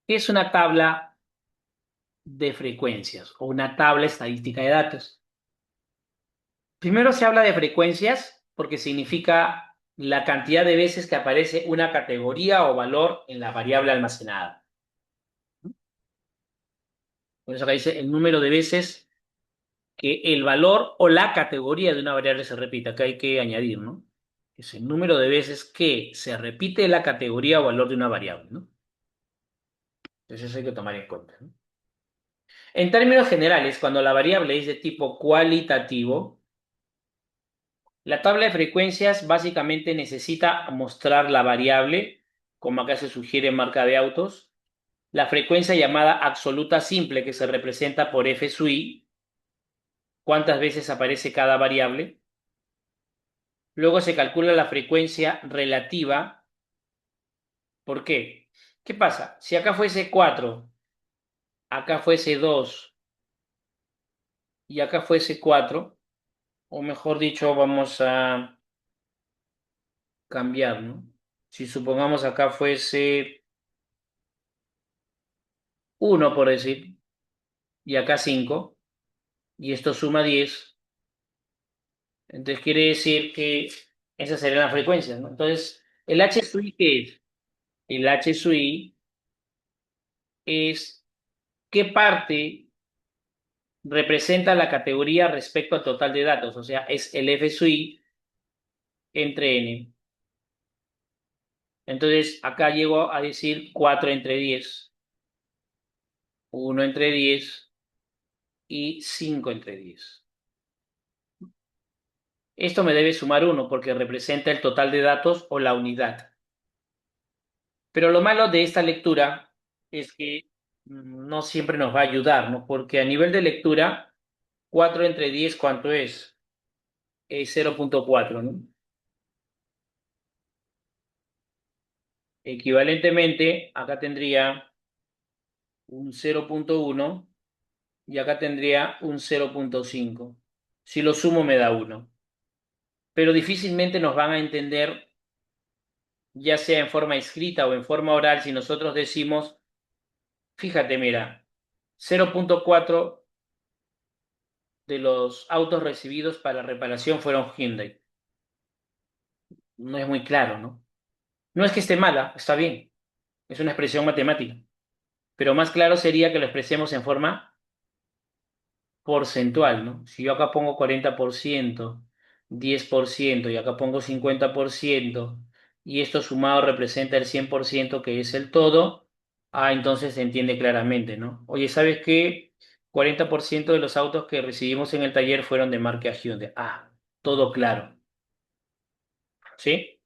¿qué es una tabla de frecuencias o una tabla estadística de datos? Primero se habla de frecuencias porque significa la cantidad de veces que aparece una categoría o valor en la variable almacenada. Por eso acá dice el número de veces que el valor o la categoría de una variable se repita. Acá hay que añadir, ¿no? Es el número de veces que se repite la categoría o valor de una variable, ¿no? Entonces eso hay que tomar en cuenta, ¿no? En términos generales, cuando la variable es de tipo cualitativo, la tabla de frecuencias básicamente necesita mostrar la variable, como acá se sugiere en marca de autos, la frecuencia llamada absoluta simple que se representa por f sub i, cuántas veces aparece cada variable. Luego se calcula la frecuencia relativa. ¿Por qué? ¿Qué pasa? Si acá fuese 4, acá fuese 2 y acá fuese 4, o mejor dicho, vamos a cambiar, ¿no? Si supongamos acá fuese 1, por decir, y acá 5, y esto suma 10, entonces quiere decir que esas serían las frecuencias, ¿no? Entonces, ¿el H sub i qué es? El H sub i es qué parte representa la categoría respecto al total de datos, o sea, es el F sub i entre n. Entonces, acá llego a decir 4 entre 10, 1 entre 10 y 5 entre 10. Esto me debe sumar 1 porque representa el total de datos o la unidad. Pero lo malo de esta lectura es que no siempre nos va a ayudar, ¿no? Porque a nivel de lectura, 4 entre 10, ¿cuánto es? Es 0.4, ¿no? Equivalentemente, acá tendría un 0.1 y acá tendría un 0.5. Si lo sumo me da 1. Pero difícilmente nos van a entender, ya sea en forma escrita o en forma oral, si nosotros decimos, fíjate, mira, 0.4 de los autos recibidos para reparación fueron Hyundai. No es muy claro, ¿no? No es que esté mala, está bien. Es una expresión matemática. Pero más claro sería que lo expresemos en forma porcentual, ¿no? Si yo acá pongo 40%, 10% y acá pongo 50% y esto sumado representa el 100% que es el todo, entonces se entiende claramente, ¿no? Oye, ¿sabes qué? 40% de los autos que recibimos en el taller fueron de marca Hyundai. Todo claro, ¿sí?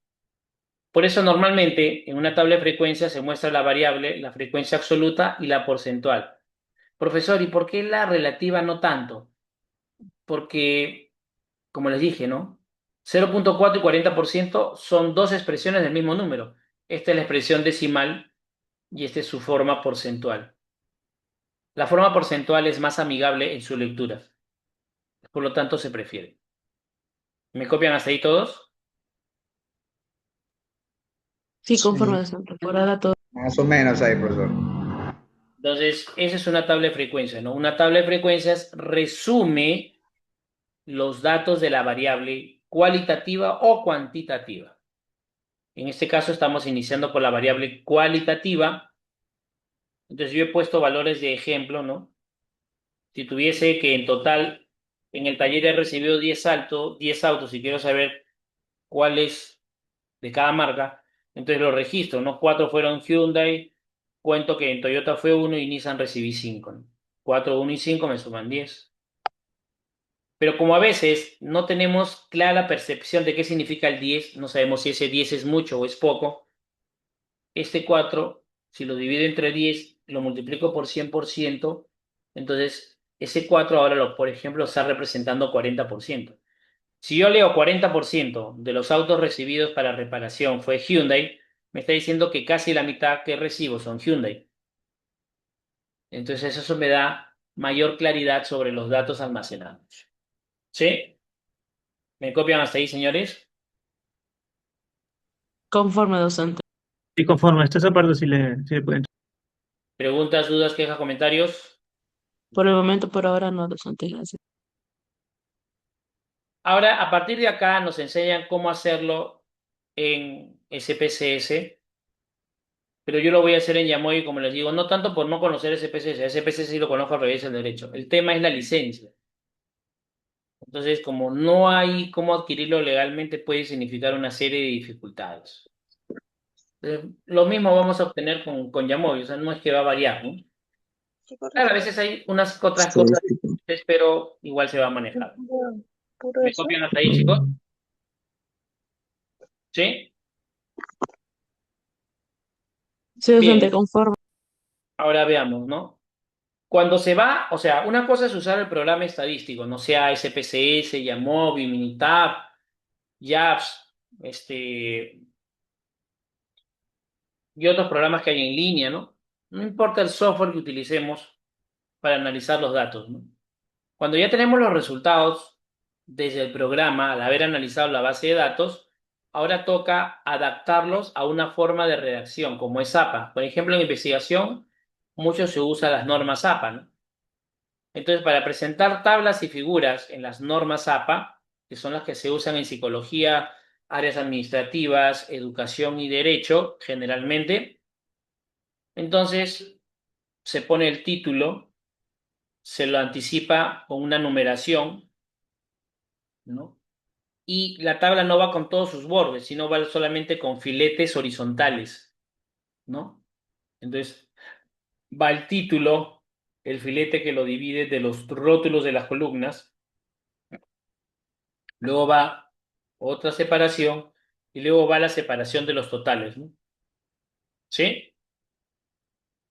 Por eso normalmente en una tabla de frecuencia se muestra la variable, la frecuencia absoluta y la porcentual. Profesor, ¿y por qué la relativa no tanto? Porque, como les dije, ¿no? 0.4 y 40% son dos expresiones del mismo número. Esta es la expresión decimal y esta es su forma porcentual. La forma porcentual es más amigable en su lectura. Por lo tanto, se prefiere. ¿Me copian hasta ahí todos? Sí, conforme a su temporada todo. Más o menos ahí, profesor. Entonces, esa es una tabla de frecuencias, ¿no? Una tabla de frecuencias resume los datos de la variable cualitativa o cuantitativa. En este caso estamos iniciando por la variable cualitativa. Entonces yo he puesto valores de ejemplo, ¿no? Si tuviese que en total en el taller he recibido 10 autos y quiero saber cuáles de cada marca, entonces lo registro, ¿no? 4 fueron Hyundai, cuento que en Toyota fue uno y Nissan recibí 5, ¿no? 4, 1 y 5 me suman 10. Pero como a veces no tenemos clara percepción de qué significa el 10, no sabemos si ese 10 es mucho o es poco, este 4, si lo divido entre 10, lo multiplico por 100%, entonces ese 4 ahora, por ejemplo, está representando 40%. Si yo leo 40% de los autos recibidos para reparación fue Hyundai, me está diciendo que casi la mitad que recibo son Hyundai. Entonces eso me da mayor claridad sobre los datos almacenados. ¿Sí? ¿Me copian hasta ahí, señores? Conforme, docente. Y conforme está esa parte, sí le pueden. ¿Preguntas, dudas, quejas, comentarios? Por el momento, por ahora no, docente, gracias. Ahora, a partir de acá nos enseñan cómo hacerlo en SPSS, pero yo lo voy a hacer en Yamoy, como les digo, no tanto por no conocer SPSS, SPSS sí lo conozco al revés del derecho. El tema es la licencia. Entonces, como no hay cómo adquirirlo legalmente, puede significar una serie de dificultades. Lo mismo vamos a obtener con Yamoy, o sea, no es que va a variar, ¿no? Claro, a veces hay unas otras cosas, pero igual se va a manejar. ¿Me copian hasta ahí, chicos? ¿Sí? Sí, docente, Bien, conforme. ahora veamos, ¿no? Cuando se va, o sea, una cosa es usar el programa estadístico, no sea SPSS, Yamovi, Minitab, YAPS, y otros programas que hay en línea, ¿no? No importa el software que utilicemos para analizar los datos, ¿no? Cuando ya tenemos los resultados desde el programa, al haber analizado la base de datos, ahora toca adaptarlos a una forma de redacción, como es APA. Por ejemplo, en investigación, mucho se usa las normas APA, ¿no? Entonces, para presentar tablas y figuras en las normas APA, que son las que se usan en psicología, áreas administrativas, educación y derecho, generalmente, entonces se pone el título, se lo anticipa con una numeración, ¿no? Y la tabla no va con todos sus bordes, sino va solamente con filetes horizontales, ¿no? Entonces, va el título, el filete que lo divide de los rótulos de las columnas, luego va otra separación y luego va la separación de los totales, ¿no? ¿Sí?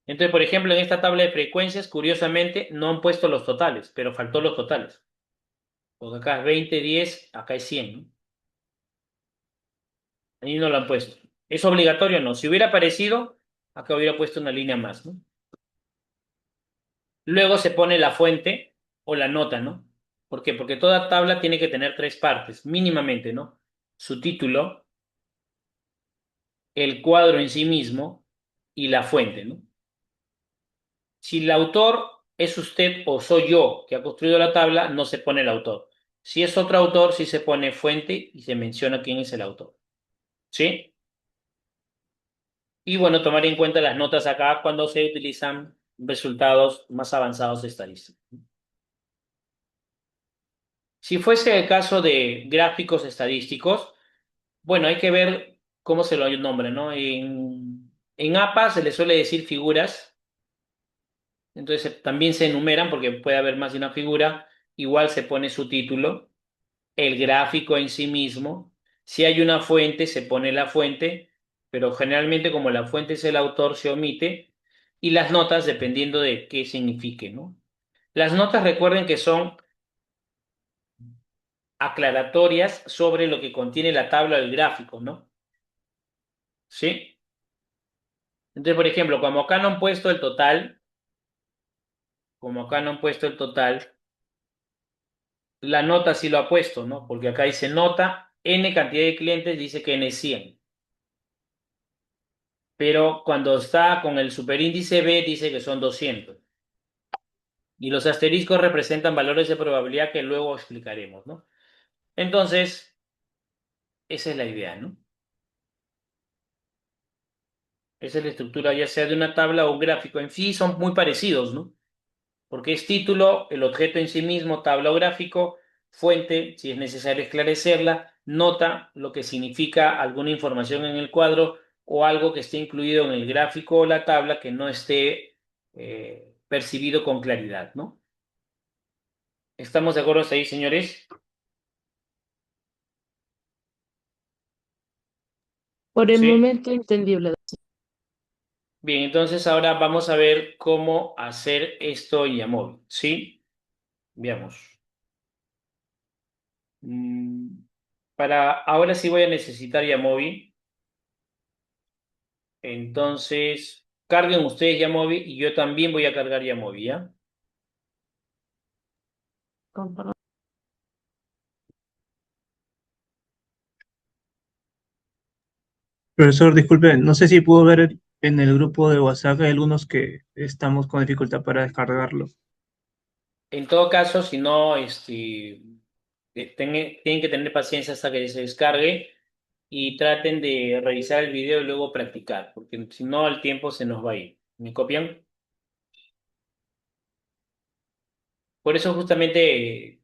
Entonces, por ejemplo, en esta tabla de frecuencias, curiosamente, no han puesto los totales, pero faltó los totales. Porque acá es 20, 10, acá es 100, ¿no? Ahí no lo han puesto. ¿Es obligatorio? No. Si hubiera aparecido, acá hubiera puesto una línea más, ¿no? Luego se pone la fuente o la nota, ¿no? ¿Por qué? Porque toda tabla tiene que tener 3 partes, mínimamente, ¿no? Su título, el cuadro en sí mismo y la fuente, ¿no? Si el autor es usted o soy yo que ha construido la tabla, no se pone el autor. Si es otro autor, sí se pone fuente y se menciona quién es el autor. ¿Sí? Y bueno, tomar en cuenta las notas acá cuando se utilizan resultados más avanzados de estadística. Si fuese el caso de gráficos estadísticos, bueno, hay que ver cómo se lo nombra, ¿no? En APA se le suele decir figuras, entonces también se enumeran porque puede haber más de una figura, igual se pone su título, el gráfico en sí mismo, si hay una fuente se pone la fuente, pero generalmente como la fuente es el autor se omite, y las notas dependiendo de qué signifique, ¿no? Las notas recuerden que son aclaratorias sobre lo que contiene la tabla del gráfico, ¿no? ¿Sí? Entonces, por ejemplo, como acá no han puesto el total, la nota sí lo ha puesto, ¿no? Porque acá dice nota, N cantidad de clientes, dice que N es 100. Pero cuando está con el superíndice B, dice que son 200. Y los asteriscos representan valores de probabilidad que luego explicaremos, ¿no? Entonces, esa es la idea, ¿no? Esa es la estructura ya sea de una tabla o un gráfico. En sí son muy parecidos, ¿no? Porque es título, el objeto en sí mismo, tabla o gráfico, fuente, si es necesario esclarecerla, nota, lo que significa alguna información en el cuadro o algo que esté incluido en el gráfico o la tabla que no esté percibido con claridad, ¿no? ¿Estamos de acuerdo hasta ahí, señores? Por el Sí. momento entendible. Bien, entonces ahora vamos a ver cómo hacer esto en Yamovi, ¿sí? Veamos. Mm, Para ahora sí voy a necesitar Yamovi. Entonces, carguen ustedes Yamovi y yo también voy a cargar Yamovi, ¿ya? Profesor, disculpe, no sé si pudo ver en el grupo de WhatsApp, hay algunos que estamos con dificultad para descargarlo. En todo caso, si no, tienen que tener paciencia hasta que se descargue y traten de revisar el video y luego practicar, porque si no, el tiempo se nos va a ir. ¿Me copian? Por eso justamente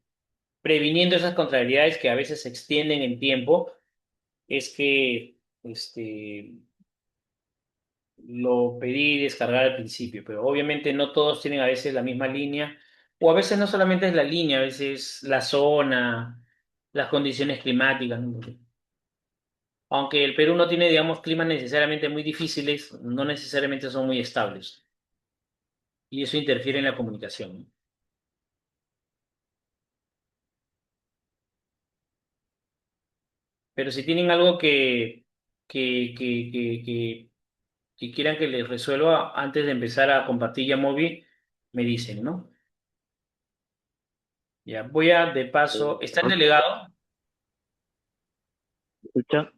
previniendo esas contrariedades que a veces se extienden en tiempo, es que lo pedí descargar al principio, pero obviamente no todos tienen a veces la misma línea, o a veces no solamente es la línea, a veces la zona, las condiciones climáticas, ¿no? Aunque el Perú no tiene, digamos, climas necesariamente muy difíciles, no necesariamente son muy estables, y eso interfiere en la comunicación, ¿no? Pero si tienen algo que, que, que, que que quieran que les resuelva antes de empezar a compartir ya móvil, me dicen, ¿no? Ya, voy a de paso. ¿Está el ¿Me delegado? escucha?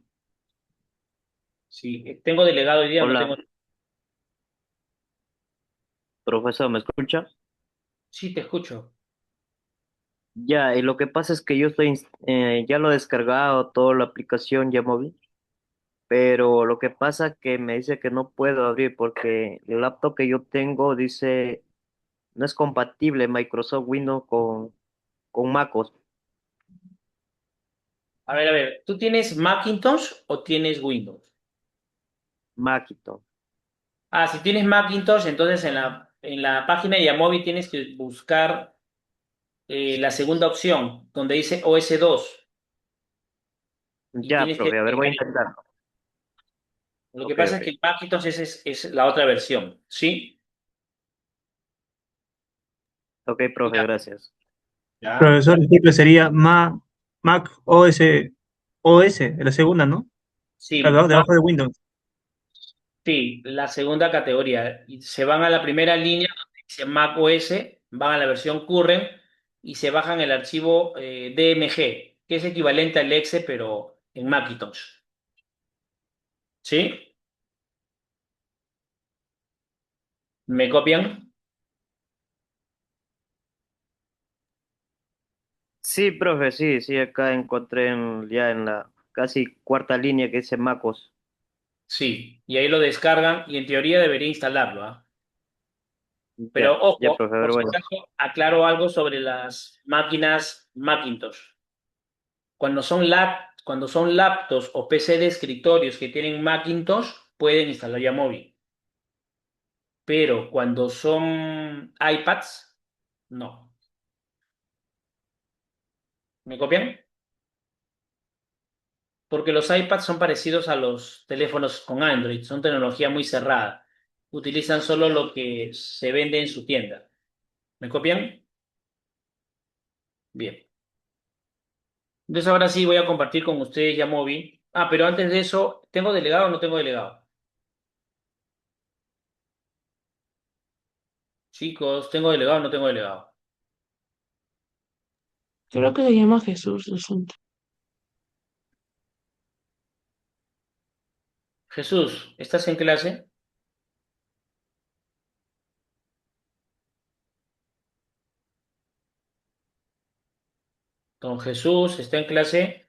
Sí, tengo delegado hoy día o no tengo. Hola, profesor, ¿me escucha? Sí, te escucho. Ya, y lo que pasa es que yo ya lo he descargado, toda la aplicación ya móvil, pero lo que pasa es que me dice que no puedo abrir porque el laptop que yo tengo dice no es compatible Microsoft Windows con MacOS. A ver, ¿tú tienes Macintosh o tienes Windows? Macintosh. Ah, si tienes Macintosh, entonces en la página de Yamovi tienes que buscar la segunda opción, donde dice OS2, y Ya, tienes que profe, a ver, voy a descargar eso. intentarlo. Lo que Ok, pasa es ok. que el Macintosh es la otra versión, ¿sí? Ok, profe, Ya. gracias. Ya. Profesor, disculpe, sería Mac OS, la segunda, ¿no? Sí, Debajo de Windows. sí, la segunda categoría. Y se van a la primera línea, donde dice Mac OS, van a la versión current y se bajan el archivo DMG, que es equivalente al exe, pero en Macintosh. ¿Sí? ¿Me copian? Sí, profe, sí, sí, acá encontré ya en la casi cuarta línea que dice MacOS. Sí. Y ahí lo descargan y en teoría debería instalarlo, ¿ah? Ya, Pero ya, ojo, profe, a por ver, si bueno. acaso, aclaro algo sobre las máquinas Macintosh. Cuando son laptops o PC de escritorios que tienen Macintosh, pueden instalar ya móvil. Pero cuando son iPads, no. ¿Me copian? Porque los iPads son parecidos a los teléfonos con Android, son tecnología muy cerrada. Utilizan solo lo que se vende en su tienda. ¿Me copian? Bien. Entonces ahora sí voy a compartir con ustedes ya móvil. Ah, pero antes de eso, ¿tengo delegado o no tengo delegado? Chicos, ¿tengo delegado o no tengo delegado? Creo que se llama Jesús, lo siento. Jesús, ¿estás en clase? Don Jesús, ¿está en clase?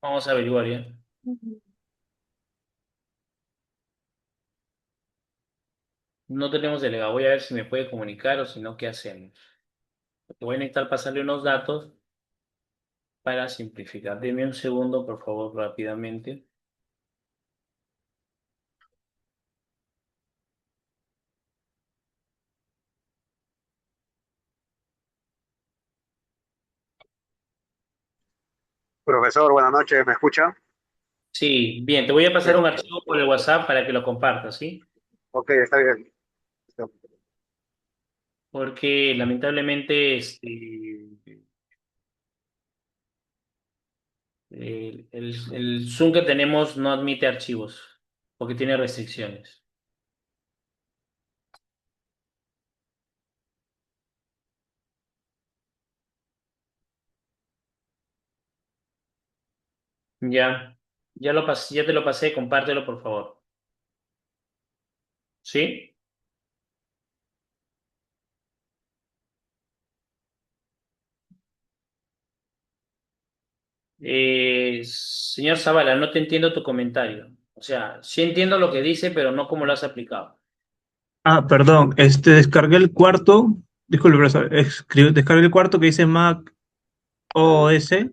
Vamos a averiguar ya. No tenemos delegado. Voy a ver si me puede comunicar o si no, ¿qué hacemos? Porque voy a necesitar pasarle unos datos para simplificar. Deme un segundo, por favor, rápidamente. Profesor, buenas noches, ¿me escucha? Sí, bien, te voy a pasar Bien. un archivo por el WhatsApp para que lo compartas, ¿sí? Ok, está bien. Porque lamentablemente el Zoom que tenemos no admite archivos porque tiene restricciones. Ya, ya te lo pasé, compártelo por favor. ¿Sí? Señor Zavala, no te entiendo tu comentario. O sea, sí entiendo lo que dice, pero no cómo lo has aplicado. Ah, perdón, descargué el cuarto, disculpe, profesor, descargué el cuarto que dice Mac OS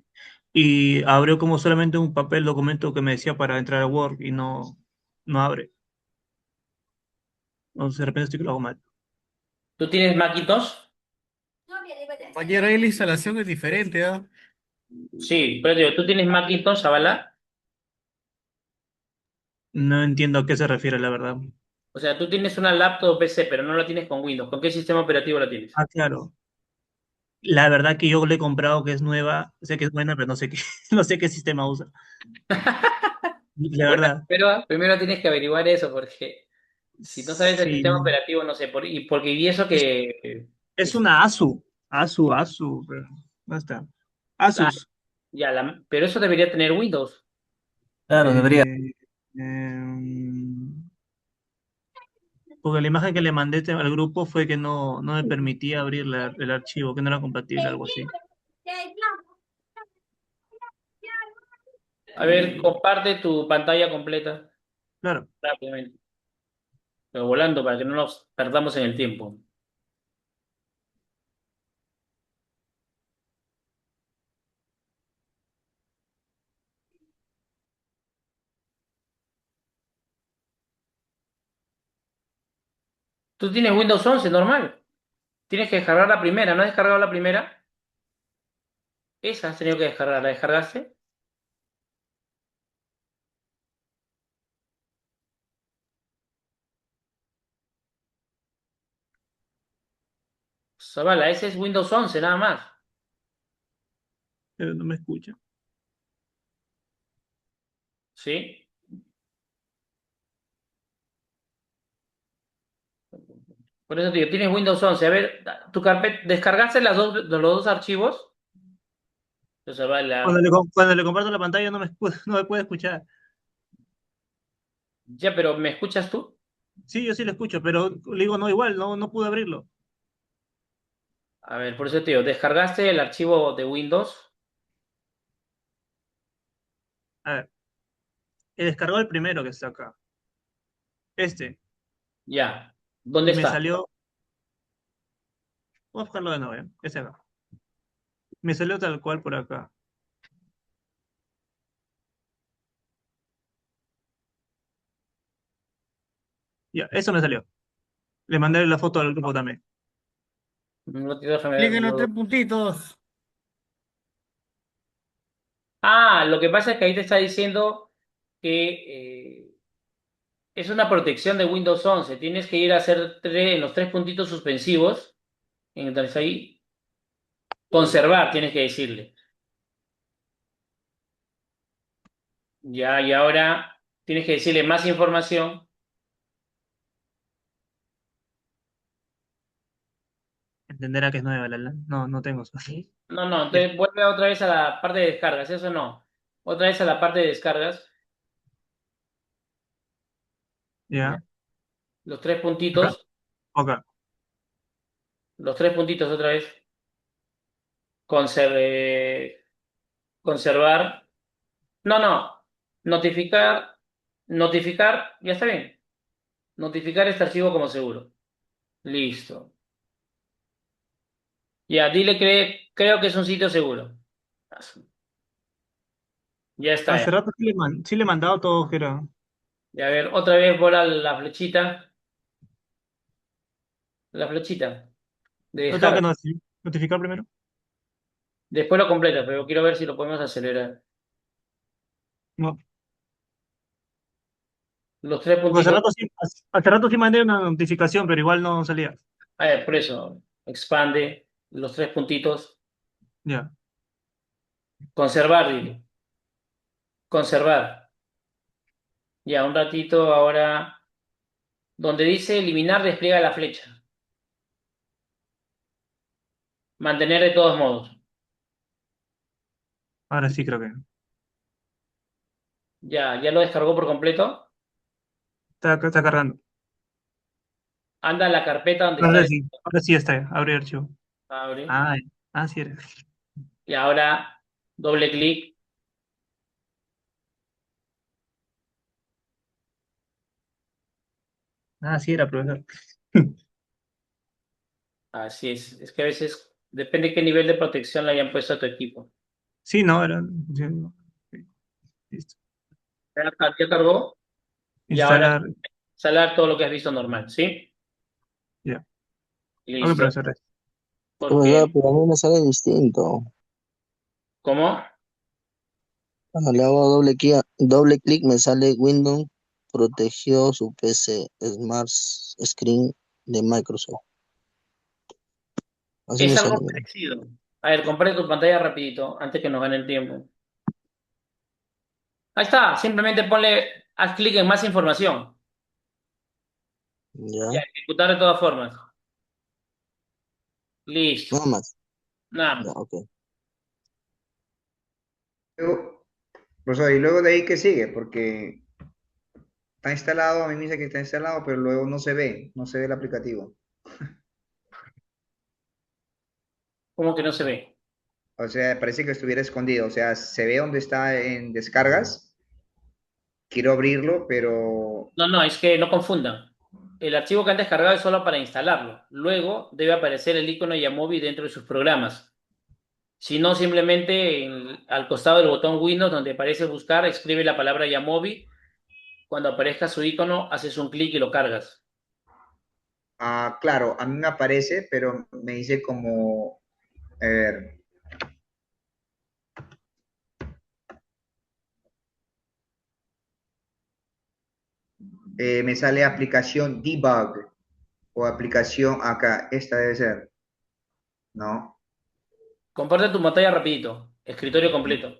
y abrió como solamente un papel documento que me decía para entrar a Word y no abre. No sé, de repente estoy que lo hago mal. ¿Tú tienes Macintosh? Compañero, ahí la instalación es diferente, ¿ah? Sí, pero digo, ¿tú tienes Macintosh, Zavala? No entiendo a qué se refiere, la verdad. O sea, tú tienes una laptop o PC, pero no la tienes con Windows. ¿Con qué sistema operativo la tienes? Ah, claro. La verdad que yo le he comprado que es nueva, sé que es buena, pero no sé qué, no sé qué sistema usa. La Bueno, verdad. pero primero tienes que averiguar eso, porque si no sabes el sistema Sí. operativo, no sé, y eso Es, que es una Asu, pero no está. ah, Asus. ya, pero eso debería tener Windows. Claro, debería. Eh, em, Porque la imagen que le mandé al grupo fue que no me permitía abrir el archivo, que no era compatible, algo así. A ver, comparte tu pantalla completa Claro. rápidamente, pero volando para que no nos perdamos en el tiempo. Tú tienes Windows 11 normal. Tienes que descargar la primera. ¿No has descargado la primera? Esa has tenido que descargar. ¿La descargaste? Zavala, ese es Windows 11 nada más. Pero no me escucha. ¿Sí? Por eso te digo, tienes Windows 11. A ver, tu carpeta, ¿descargaste los dos archivos? Zavala. Cuando le comparto la pantalla no me puede escuchar. Ya, pero ¿me escuchas tú? Sí, yo sí lo escucho, pero le digo, no, igual, no pude abrirlo. A ver, por eso te digo, ¿descargaste el archivo de Windows? A ver, he descargado el primero que está acá. Este. Ya. ¿Dónde Y me está? salió. Voy a buscarlo de nuevo, ¿eh? Este acá. Me salió tal cual por acá. Ya, eso me salió. Le mandé la foto al grupo también. Un ratito, déjame Clic ver. en los tres puntitos. Ah, lo que pasa es que ahí te está diciendo que es una protección de Windows 11. Tienes que ir a hacer en los tres puntitos suspensivos. Entonces ahí, conservar, tienes que decirle. Ya, y ahora tienes que decirle más información. Entenderá que es nueva, no tengo. No, no, Ya, entonces vuelve otra vez a la parte de descargas, eso no. Otra vez a la parte de descargas. ya. Los tres Acá. puntitos. Acá. Los tres puntitos otra vez. Conserve, conservar. No, no. Notificar. Notificar. Ya está bien. Notificar este archivo como seguro. Listo. Ya, dile que creo que es un sitio seguro. Ya está, Hace ya. rato sí le he mandado todo, Jera. Y a ver, otra vez bola la flechita. La flechita. De ¿No tengo que dejar. notificar primero? Después lo completa, pero quiero ver si lo podemos acelerar. No. Los tres Porque puntitos. hace rato sí mandé una notificación, pero igual no salía. A ver, por eso. Expande. Los tres puntitos. Ya. Conservar, dile. Conservar. Ya, un ratito ahora. Donde dice eliminar, despliega la flecha. Mantener de todos modos. Ahora sí creo que. Ya, ya lo descargó por completo. Está cargando. Anda a la carpeta donde está. Ahora sí está. Abre archivo. Abre. Ah, sí era. Y ahora doble clic. Sí era, profesor. Así es. Es que a veces depende qué nivel de protección le hayan puesto a tu equipo. Sí, no, era. Sí, no. Listo. Ya cargó. Y ahora Instalar. instalar todo lo que has visto normal, ¿sí? Ya. Ok, Listo. profesor. Porque, Pero a mí me sale distinto. ¿cómo? Cuando le hago doble clic me sale Windows protegió su PC Smart Screen de Microsoft. Así Es me algo sale, mira. parecido. A ver, comparte tu pantalla rapidito, antes que nos gane el tiempo. Ahí está. Simplemente haz clic en más información. Ya, Ya, ejecutar de todas formas. Listo. nada más. Nada Ya, más. ok. Luego, profesor, y luego de ahí, ¿qué sigue? Porque está instalado, a mí me dice que está instalado, pero luego no se ve el aplicativo. ¿Cómo que no se ve? O sea, parece que estuviera escondido. O sea, se ve donde está en descargas. Quiero abrirlo, pero No, es que no confundan. El archivo que han descargado es solo para instalarlo. Luego debe aparecer el icono Yamovi dentro de sus programas. Si no, simplemente al costado del botón Windows donde aparece buscar, escribe la palabra Yamovi. Cuando aparezca su icono, haces un clic y lo cargas. claro, a mí me aparece, pero me dice como, a ver, me sale aplicación debug o aplicación acá. Esta debe ser, ¿no? Comparte tu pantalla rapidito. Escritorio completo.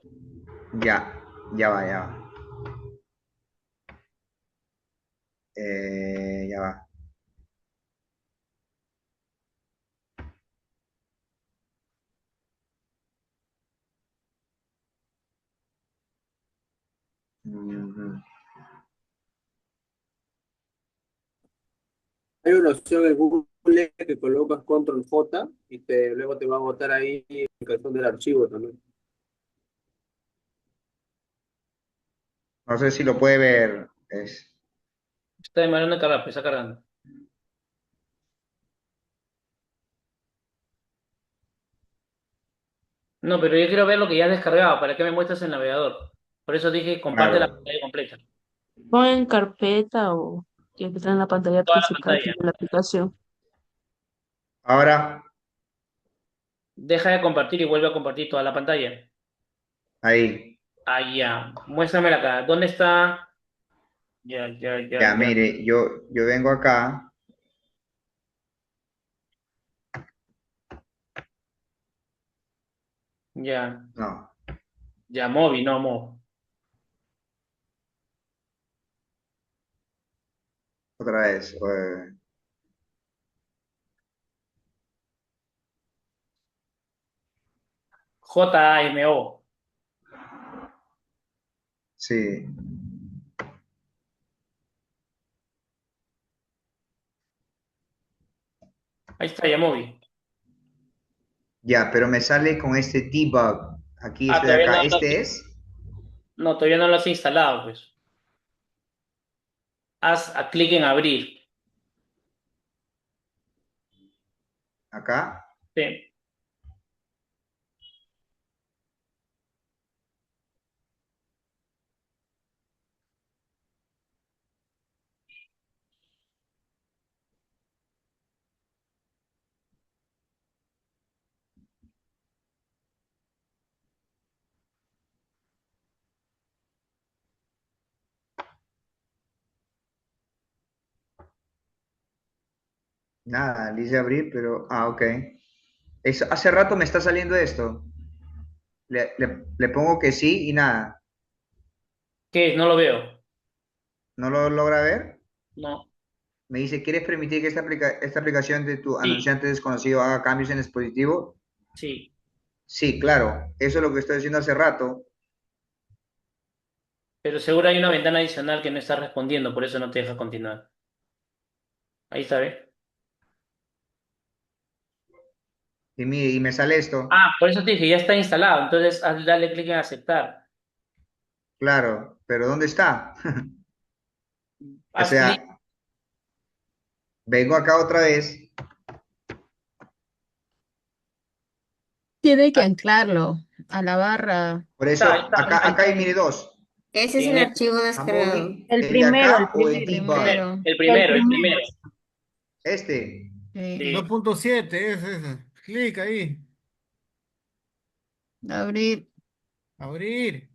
Ya, ya va. Ya va. Ujú. Hay una opción en Google que colocas control J y luego te va a botar ahí la ubicación del archivo también. No sé si lo puede ver. Está demorando en cargar, pero está cargando. No, pero yo quiero ver lo que ya has descargado. ¿Para qué me muestras el navegador? Por eso dije, comparte la Claro. pantalla completa. Pon en carpeta o que está en la pantalla Toda la principal pantalla. de la aplicación. Ahora, Deja de compartir y vuelve a compartir toda la pantalla. ahí. Ahí ya. Muéstramela acá. ¿Dónde está? Ya, Ya. mire, yo vengo acá. Ya. No, Ya, Movi, no Mo. otra vez. JAMO. Sí. Ahí está, ya Movi. Ya, pero me sale con este debug. Aquí, este de Todavía acá. no, ¿Este es? no, todavía no lo has instalado, pues. haz a clic en abrir. Acá. Sí. Nada, le hice abrir, pero... Ah, ok. Hace rato me está saliendo esto. Le pongo que sí y nada. ¿Qué es? No lo veo. ¿No lo logra ver? No. Me dice, ¿quieres permitir que esta aplicación de tu Sí, anunciante desconocido haga cambios en el dispositivo? sí. Sí, claro. Eso es lo que estoy haciendo hace rato. Pero seguro hay una ventana adicional que no está respondiendo, por eso no te deja continuar. Ahí está, ¿ves? Y me sale esto. Ah, por eso te dije, ya está instalado. Entonces, dale clic en aceptar. Claro, pero ¿dónde está? O Haz clic. sea, vengo acá otra vez. Tiene que anclarlo a la barra. Por Ahí eso, está, ahí acá está. hay, mire, dos. Ese es el ¿Quién es? archivo descargado. Amobi, El ¿el de primero, el acá o el primero, debug? Primero. El el primero, el primero. primero. Este. Sí. Sí. 2.7 es ese. Clic ahí. Abrir. Abrir.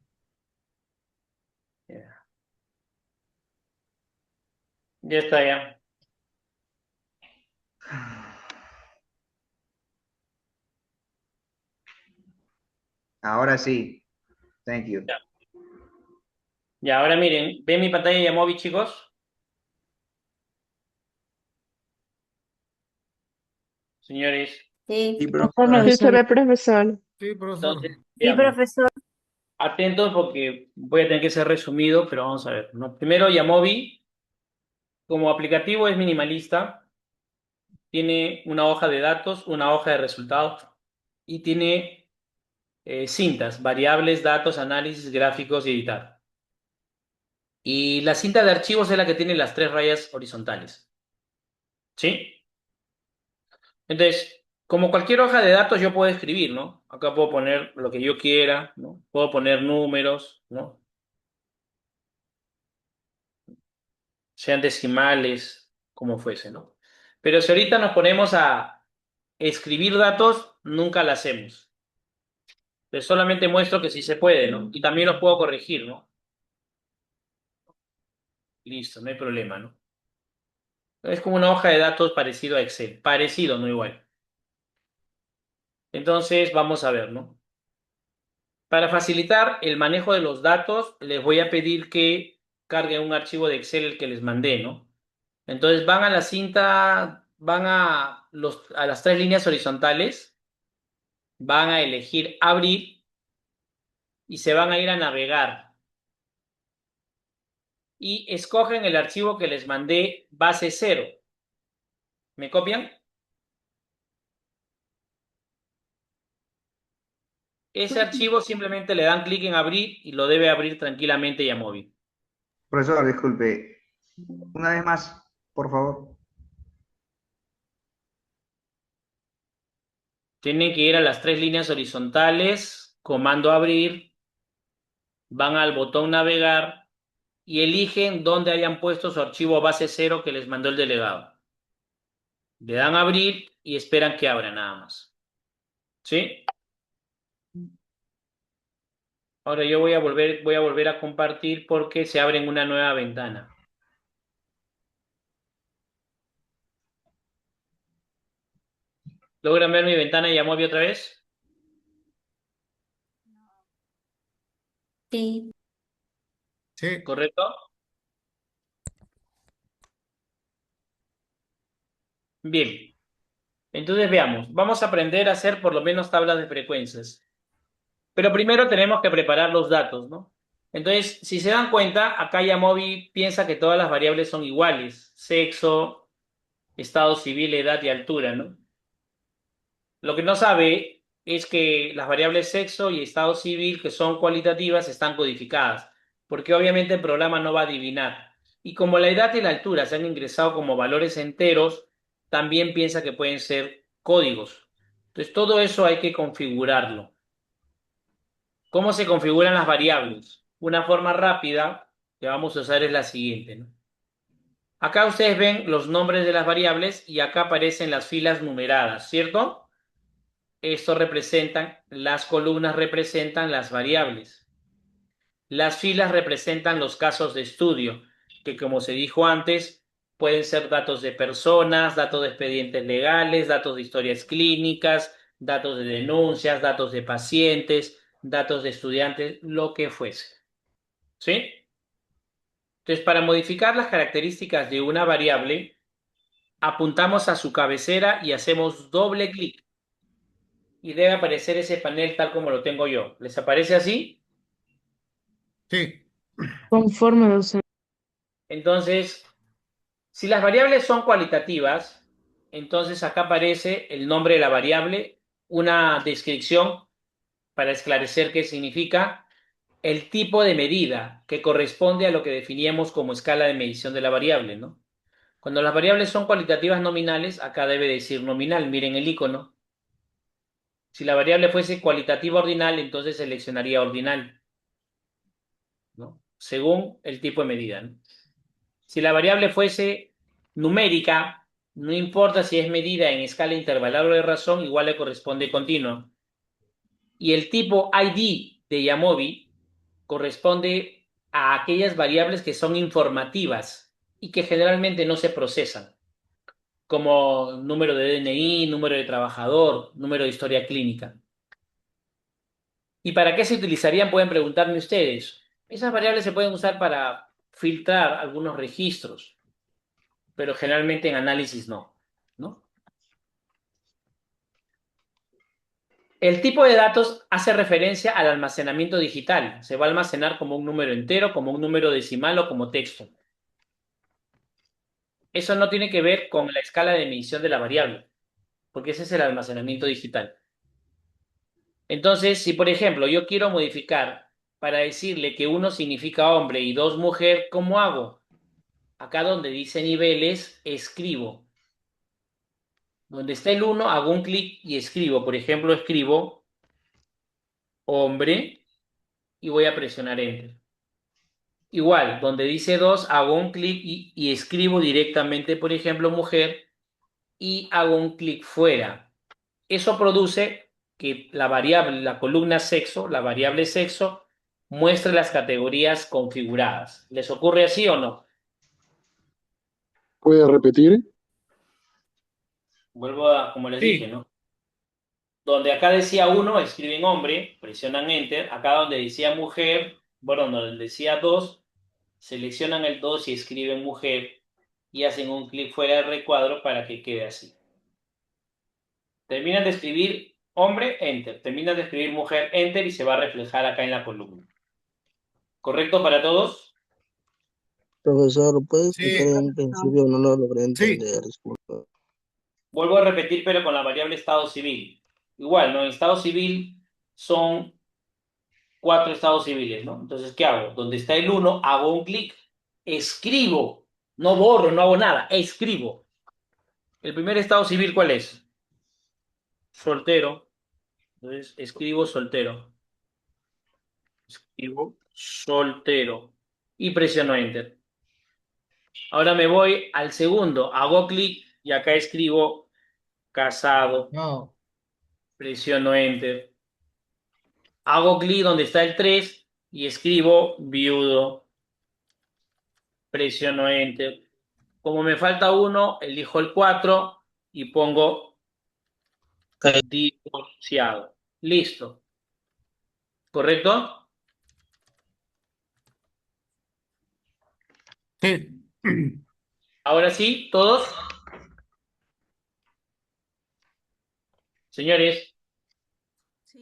Ya Ya está, ya. Ahora sí. Thank you. Ya. Ya, ahora miren, ¿ven mi pantalla de Yamovi, chicos? Señores. Sí, Sí, Sí profesor. se ve, profesor. Sí, profesor. Entonces, sí, veamos. profesor. Atentos porque voy a tener que ser resumido, pero vamos a ver, ¿no? Primero, Yamovi, como aplicativo, es minimalista. Tiene una hoja de datos, una hoja de resultados y tiene cintas, variables, datos, análisis, gráficos y editar. Y la cinta de archivos es la que tiene las tres rayas horizontales. ¿Sí? Entonces, como cualquier hoja de datos, yo puedo escribir, ¿no? Acá puedo poner lo que yo quiera, ¿no? Puedo poner números, ¿no? Sean decimales, como fuese, ¿no? Pero si ahorita nos ponemos a escribir datos, nunca la hacemos. Entonces solamente muestro que sí se puede, ¿no? Y también los puedo corregir, ¿no? Listo, no hay problema, ¿no? Es como una hoja de datos parecido a Excel. Parecido, no igual. Entonces, vamos a ver, ¿no? Para facilitar el manejo de los datos, les voy a pedir que carguen un archivo de Excel que les mandé, ¿no? Entonces van a la cinta, van a las tres líneas horizontales, van a elegir abrir y se van a ir a navegar. Y escogen el archivo que les mandé base 0. ¿Me copian? Ese archivo simplemente le dan clic en abrir y lo debe abrir tranquilamente Yamovi. Profesor, disculpe. Una vez más, por favor. Tienen que ir a las tres líneas horizontales, comando abrir, van al botón navegar y eligen dónde hayan puesto su archivo base 0 que les mandó el delegado. Le dan abrir y esperan que abra nada más. ¿Sí? Ahora yo voy a volver a compartir porque se abre en una nueva ventana. ¿Logran ver mi ventana y Yamovi otra vez? Sí. Sí. ¿Correcto? Bien. Entonces veamos. Vamos a aprender a hacer por lo menos tablas de frecuencias. Pero primero tenemos que preparar los datos, ¿no? Entonces, si se dan cuenta, acá Yamovi piensa que todas las variables son iguales. Sexo, estado civil, edad y altura, ¿no? Lo que no sabe es que las variables sexo y estado civil, que son cualitativas, están codificadas, porque obviamente el programa no va a adivinar. Y como la edad y la altura se han ingresado como valores enteros, también piensa que pueden ser códigos. Entonces, todo eso hay que configurarlo. ¿Cómo se configuran las variables? Una forma rápida que vamos a usar es la siguiente, ¿no? Acá ustedes ven los nombres de las variables y acá aparecen las filas numeradas, ¿cierto? Las columnas representan las variables. Las filas representan los casos de estudio, que como se dijo antes, pueden ser datos de personas, datos de expedientes legales, datos de historias clínicas, datos de denuncias, datos de pacientes, datos de estudiantes, lo que fuese. ¿Sí? Entonces, para modificar las características de una variable, apuntamos a su cabecera y hacemos doble clic. Y debe aparecer ese panel tal como lo tengo yo. ¿Les aparece así? Sí. Conforme docente. Entonces, si las variables son cualitativas, entonces acá aparece el nombre de la variable, una descripción para esclarecer qué significa, el tipo de medida que corresponde a lo que definíamos como escala de medición de la variable, ¿no? Cuando las variables son cualitativas nominales, acá debe decir nominal, miren el icono. Si la variable fuese cualitativa ordinal, entonces seleccionaría ordinal, ¿no? Según el tipo de medida, ¿no? Si la variable fuese numérica, no importa si es medida en escala intervalar o de razón, igual le corresponde continua. Y el tipo ID de Yamovi corresponde a aquellas variables que son informativas y que generalmente no se procesan, como número de DNI, número de trabajador, número de historia clínica. ¿Y para qué se utilizarían? Pueden preguntarme ustedes. Esas variables se pueden usar para filtrar algunos registros, pero generalmente en análisis no, ¿no? El tipo de datos hace referencia al almacenamiento digital. Se va a almacenar como un número entero, como un número decimal o como texto. Eso no tiene que ver con la escala de medición de la variable, porque ese es el almacenamiento digital. Entonces, si por ejemplo yo quiero modificar para decirle que 1 significa hombre y 2 mujer, ¿cómo hago? Acá donde dice niveles, escribo. Donde está el 1, hago un clic y escribo. Por ejemplo, escribo hombre y voy a presionar Enter. Igual, donde dice 2, hago un clic y escribo directamente, por ejemplo, mujer y hago un clic fuera. Eso produce que la variable, la columna sexo, la variable sexo, muestre las categorías configuradas. ¿Les ocurre así o no? ¿Puedes repetir? Vuelvo a, como les dije, Sí. ¿no? Donde acá decía 1, escriben hombre, presionan Enter. Acá donde decía mujer, bueno, donde decía 2, seleccionan el 2 y escriben mujer y hacen un clic fuera del recuadro para que quede así. Terminan de escribir hombre, Enter. Terminan de escribir mujer, Enter y se va a reflejar acá en la columna. ¿Correcto para todos? Profesor, ¿puede explicar Sí. en un principio? No lo logré Sí. entender, disculpa. Vuelvo a repetir, pero con la variable estado civil. Igual, ¿no? En estado civil son 4 estados civiles, ¿no? Entonces, ¿qué hago? Donde está el 1, hago un clic, escribo, no borro, no hago nada, escribo. ¿El primer estado civil cuál es? Soltero. Entonces, escribo soltero. Escribo soltero. Y presiono Enter. Ahora me voy al segundo, hago clic y acá escribo casado. No. Presiono Enter. Hago clic donde está el 3 y escribo viudo. Presiono Enter. Como me falta uno, elijo el 4 y pongo divorciado. Listo. ¿Correcto? Sí. Ahora sí, todos. Señores,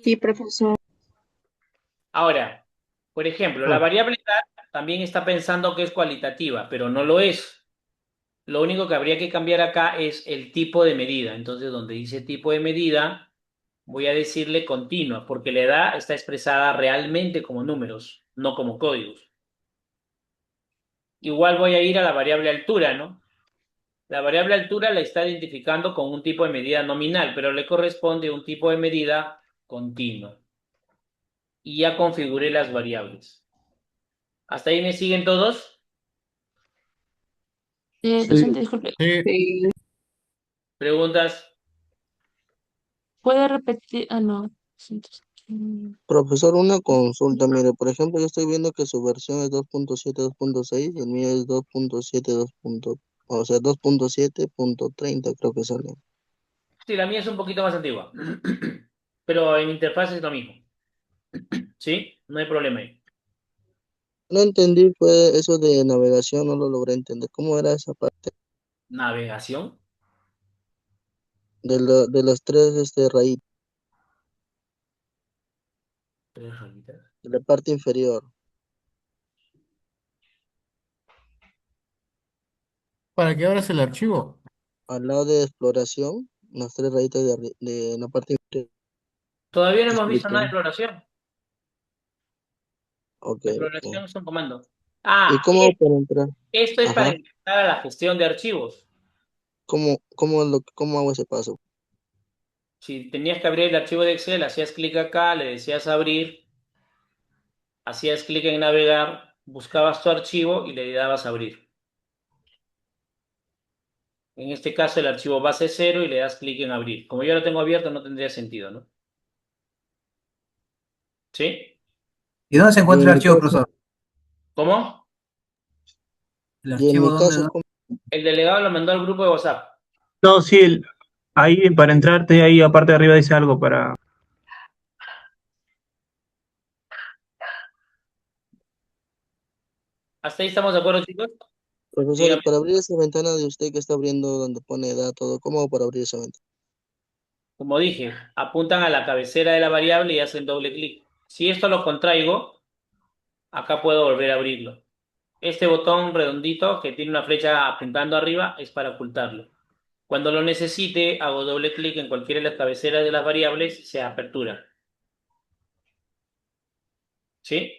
Sí, profesor. ahora, por ejemplo, la variable edad también está pensando que es cualitativa, pero no lo es. Lo único que habría que cambiar acá es el tipo de medida. Entonces, donde dice tipo de medida, voy a decirle continua, porque la edad está expresada realmente como números, no como códigos. igual voy a ir a la variable altura, ¿no? La variable altura la está identificando con un tipo de medida nominal, pero le corresponde un tipo de medida continua. Y ya configuré las variables. ¿Hasta ahí me siguen todos? Docente, disculpe. Sí. ¿Preguntas? ¿Puede repetir? Ah, no. Profesor, una consulta, mire, por ejemplo, yo estoy viendo que su versión es 2.7, 2.6, el mío es 2.7, o sea, 2.7.30 creo que sale. Sí, la mía es un poquito más antigua. Pero en interfaz es lo mismo. ¿Sí? No hay problema ahí. No entendí, fue eso de navegación, no lo logré entender. ¿Cómo era esa parte Navegación. de las tres raíces, Tres rayitas. de la parte inferior, ¿Para qué abras el archivo? al lado de exploración, las tres rayitas de la parte inferior? Todavía no hemos visto nada de Explíqueme. exploración. Ok, La ok. exploración es un comando. ¿Y Ah, cómo hago para entrar? esto es para Ajá. ingresar a la gestión de archivos. ¿Cómo hago ese paso? Si tenías que abrir el archivo de Excel, hacías clic acá, le decías abrir, hacías clic en navegar, buscabas tu archivo y le dabas a abrir. En este caso el archivo base 0 y le das clic en abrir. Como yo lo tengo abierto no tendría sentido, ¿no? ¿Sí? ¿Y dónde se Y encuentra en el mi archivo, caso, profesor? ¿Cómo? ¿El y en archivo mi dónde? caso, El delegado lo mandó al grupo de WhatsApp. No, sí, ahí para entrarte, ahí aparte de arriba dice algo para... ¿Hasta ahí estamos de acuerdo, chicos? profesor, y Dígame. para abrir esa ventana de usted que está abriendo donde pone edad, todo, ¿cómo hago para abrir esa ventana? Como dije, apuntan a la cabecera de la variable y hacen doble clic. Si esto lo contraigo, acá puedo volver a abrirlo. Este botón redondito que tiene una flecha apuntando arriba es para ocultarlo. Cuando lo necesite, hago doble clic en cualquiera de las cabeceras de las variables y se apertura. ¿Sí?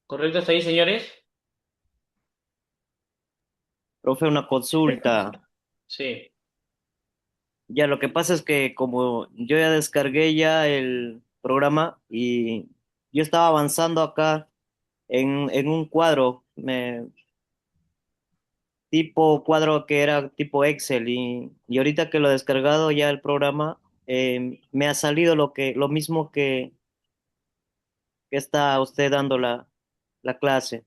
¿Correcto hasta ahí, señores? Profe, una consulta. Sí. Ya, lo que pasa es que como yo ya descargué ya el programa y yo estaba avanzando acá en un cuadro, tipo cuadro que era tipo Excel y ahorita que lo he descargado ya el programa, me ha salido lo mismo que está usted dando la clase.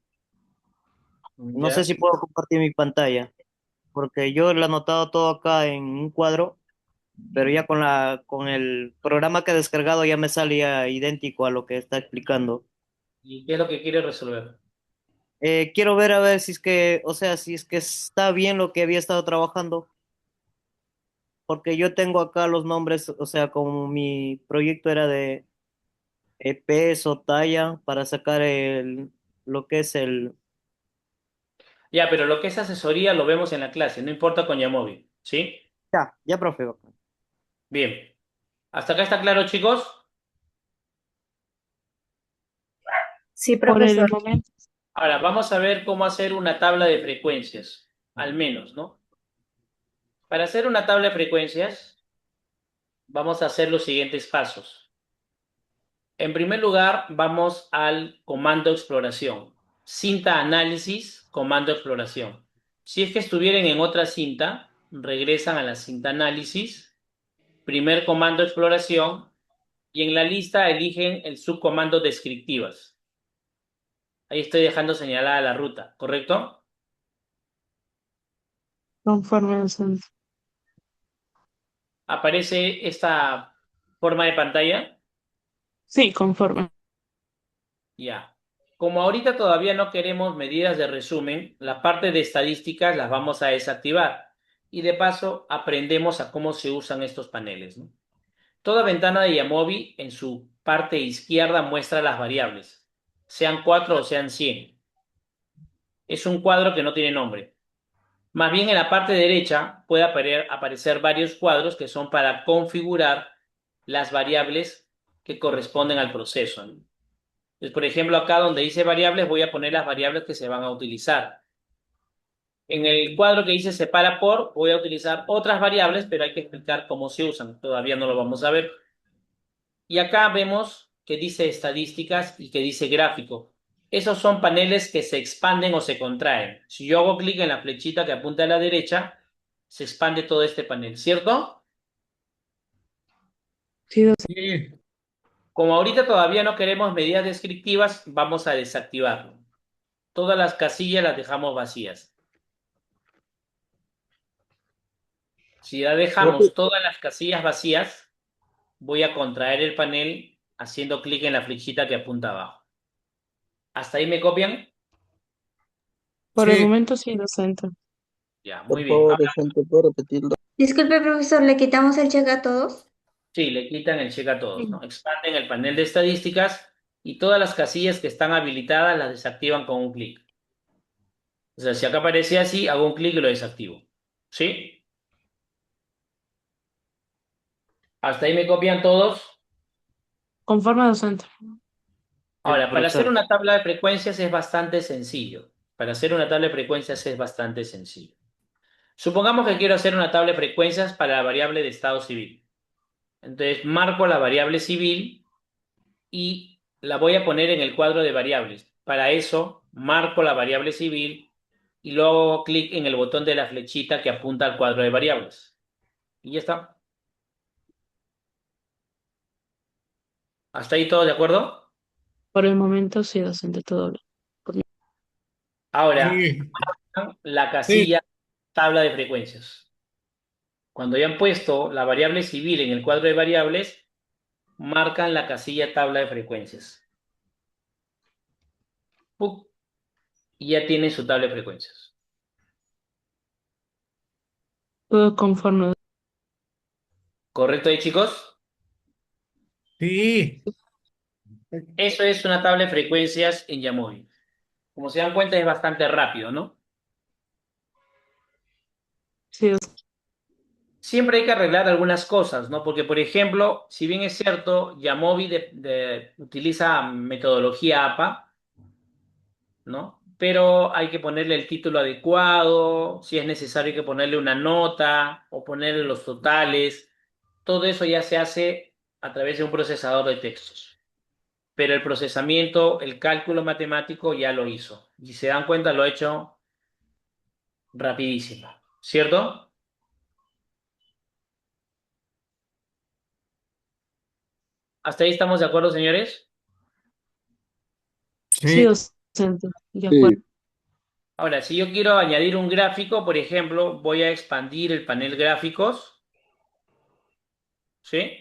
No sé Ya. si puedo compartir mi pantalla, porque yo lo he anotado todo acá en un cuadro, pero ya con el programa que he descargado ya me salía idéntico a lo que está explicando. ¿Y qué es lo que quiere resolver? Quiero ver a ver si es que, o sea, si es que está bien lo que había estado trabajando, porque yo tengo acá los nombres, o sea, como mi proyecto era de peso, talla, para sacar lo que es el... Ya, pero lo que es asesoría lo vemos en la clase, no importa con Yamovi. ¿Sí? Ya, profe. Bien. ¿Hasta acá está claro, chicos? Sí, Por el profesor. momento. Ahora, vamos a ver cómo hacer una tabla de frecuencias, al menos, ¿no? Para hacer una tabla de frecuencias, vamos a hacer los siguientes pasos. En primer lugar, vamos al comando exploración. Cinta análisis, comando exploración. Si es que estuvieran en otra cinta, regresan a la cinta análisis, primer comando exploración, y en la lista eligen el subcomando descriptivas. Ahí estoy dejando señalada la ruta, ¿correcto? Conforme al centro. Aparece esta forma de pantalla. Sí, conforme. Ya. Como ahorita todavía no queremos medidas de resumen, la parte de estadísticas las vamos a desactivar. Y de paso aprendemos a cómo se usan estos paneles, ¿no? Toda ventana de Yamovi en su parte izquierda muestra las variables, sean 4 o sean 100. Es un cuadro que no tiene nombre. Más bien en la parte derecha puede aparecer varios cuadros que son para configurar las variables que corresponden al proceso, ¿no? Entonces, por ejemplo, acá donde dice variables, voy a poner las variables que se van a utilizar. En el cuadro que dice separa por, voy a utilizar otras variables, pero hay que explicar cómo se usan. Todavía no lo vamos a ver. Y acá vemos que dice estadísticas y que dice gráfico. Esos son paneles que se expanden o se contraen. Si yo hago clic en la flechita que apunta a la derecha, se expande todo este panel, ¿cierto? Sí, docente. Sí. Como ahorita todavía no queremos medidas descriptivas, vamos a desactivarlo. Todas las casillas las dejamos vacías. Si ya Profe, dejamos todas las casillas vacías, voy a contraer el panel haciendo clic en la flechita que apunta abajo. ¿Hasta ahí me copian? Por el Sí. momento sí, docente. Ya, muy por bien. favor, Ahora docente, ¿puede repetirlo? Disculpe, profesor, ¿le quitamos el check a todos? sí, le quitan el check a todos, Sí. ¿no? Expanden el panel de estadísticas y todas las casillas que están habilitadas las desactivan con un clic. O sea, si acá aparece así, hago un clic y lo desactivo. ¿Sí? ¿Hasta ahí me copian todos? Conforme, docente. Sí, Ahora, para hacer profesor. una tabla de frecuencias es bastante sencillo. Para hacer una tabla de frecuencias es bastante sencillo. Supongamos que quiero hacer una tabla de frecuencias para la variable de estado civil. Entonces, marco la variable civil y la voy a poner en el cuadro de variables. Para eso, marco la variable civil y luego hago clic en el botón de la flechita que apunta al cuadro de variables. Y ya está. ¿Hasta ahí todo de acuerdo? Por el momento sí, docente, todo bien. Por mi- Ahora, Sí. la Sí. casilla tabla de frecuencias. Cuando ya han puesto la variable civil en el cuadro de variables, marcan la casilla tabla de frecuencias. ¡Puc! Y ya tienen su tabla de frecuencias. Todo conforme. ¿Correcto ahí, chicos? Sí. Eso es una tabla de frecuencias en Yamovi. Como se dan cuenta, es bastante rápido, ¿no? Sí, docente. Siempre hay que arreglar algunas cosas, ¿no? Porque, por ejemplo, si bien es cierto, Yamovi utiliza metodología APA, ¿no? Pero hay que ponerle el título adecuado, si es necesario hay que ponerle una nota o ponerle los totales. Todo eso ya se hace a través de un procesador de textos. Pero el procesamiento, el cálculo matemático ya lo hizo. Y si se dan cuenta, lo ha hecho rapidísimo, ¿cierto? ¿Hasta ahí estamos de acuerdo, señores? Sí, Sí. docente. De acuerdo. Sí. Ahora, si yo quiero añadir un gráfico, por ejemplo, voy a expandir el panel gráficos, ¿sí?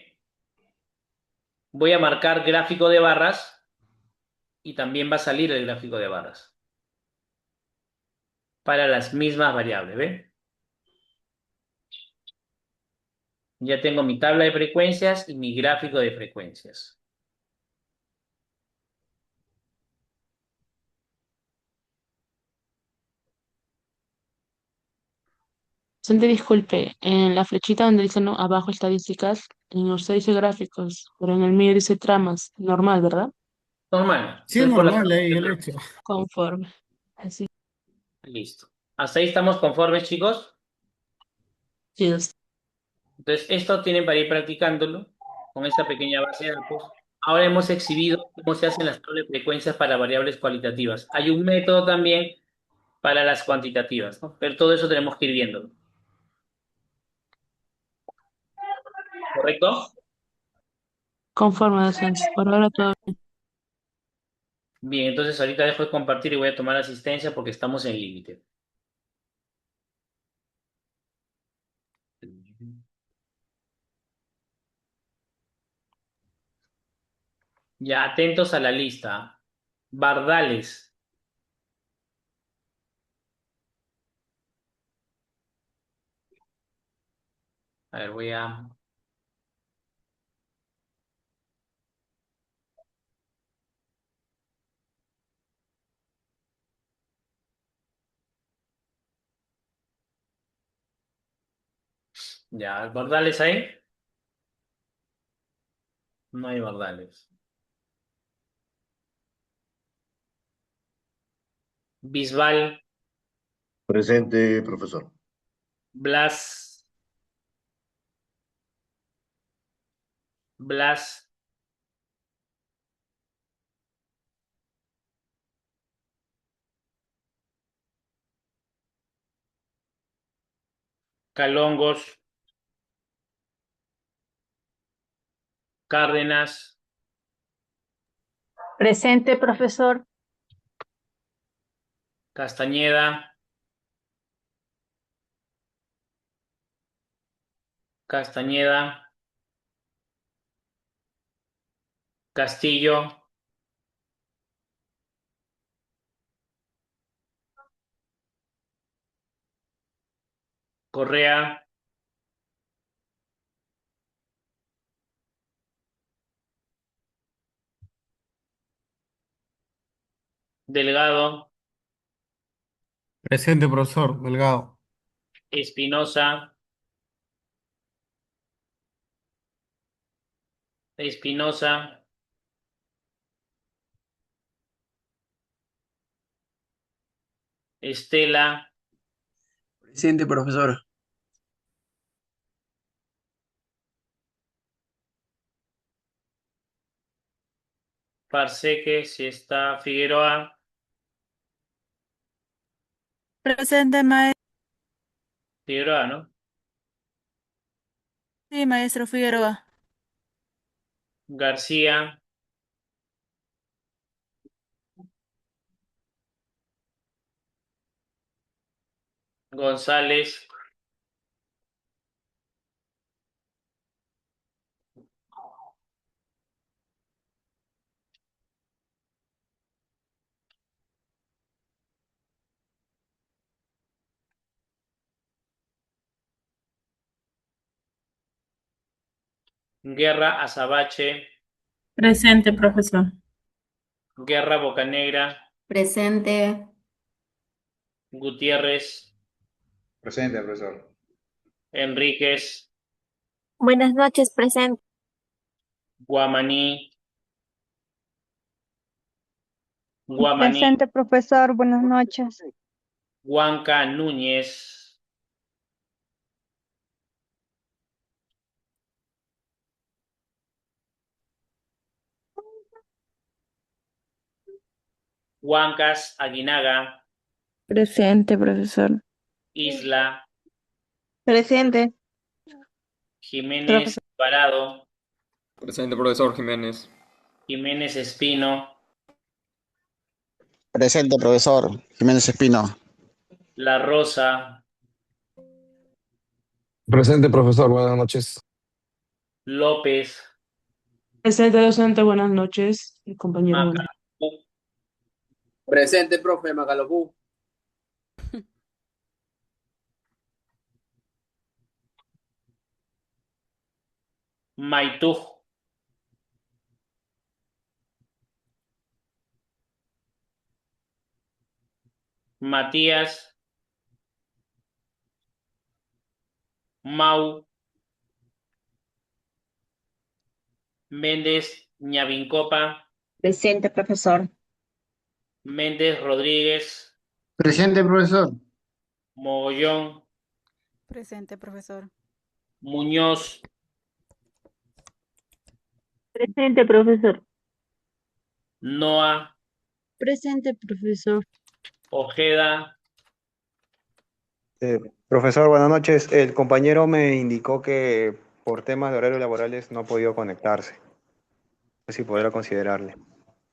Voy a marcar gráfico de barras y también va a salir el gráfico de barras para las mismas variables, ¿ven? Ya tengo mi tabla de frecuencias y mi gráfico de frecuencias. Docente, disculpe, en la flechita donde dice no, abajo estadísticas, en usted dice gráficos, pero en el mío dice tramas. Normal, ¿verdad? Normal, Sí, es es por la normal ahí frecuencia el trama. hecho. Conforme. Así. Listo. ¿Hasta ahí estamos conformes, chicos? Sí, docente. Entonces, esto tienen para ir practicándolo con esta pequeña base de datos. Ahora hemos exhibido cómo se hacen las tablas de frecuencias para variables cualitativas. Hay un método también para las cuantitativas, ¿no? Pero todo eso tenemos que ir viendo, ¿correcto? Conforme, docente. Por ahora todo bien. Bien, entonces ahorita dejo de compartir y voy a tomar asistencia porque estamos en límite. Ya, atentos a la lista. Bardales. A ver, voy a... Ya, ¿bardales ahí? No hay bardales. Bisbal, Presente, profesor. Blas, Blas, Calongos, Cárdenas, Presente, profesor. Castañeda, Castañeda, Castillo, Correa, Delgado, Presente, profesor. Delgado. Espinosa, Espinosa, Estela, Presente, profesor. Parseque, si está Figueroa, Presente, maestro. Figueroa, ¿no? Sí, maestro Figueroa. García, González, Guerra Azabache, Presente, profesor. Guerra Bocanegra, Presente. Gutiérrez, Presente, profesor. Enríquez, Buenas noches, presente. Guamaní, Guamaní, Presente, profesor. Buenas noches. Huanca Núñez, Huancas Aguinaga, Presente, profesor. Isla, Presente. Jiménez Parado, Presente, profesor Jiménez. Jiménez Espino, Presente, profesor. Jiménez Espino. La Rosa, Presente, profesor. Buenas noches. López, Presente, docente, buenas noches, compañero. Macacu, Presente, profe Macalopú. Maituj, Matías, Mau, Méndez Ñavincopa, Presente, profesor. Méndez Rodríguez, Presente, profesor. Mogollón, Presente, profesor. Muñoz, Presente, profesor. Noa, Presente, profesor. Ojeda, Profesor, buenas noches. El compañero me indicó que por temas de horarios laborales no ha podido conectarse. No sé si podrá considerarle.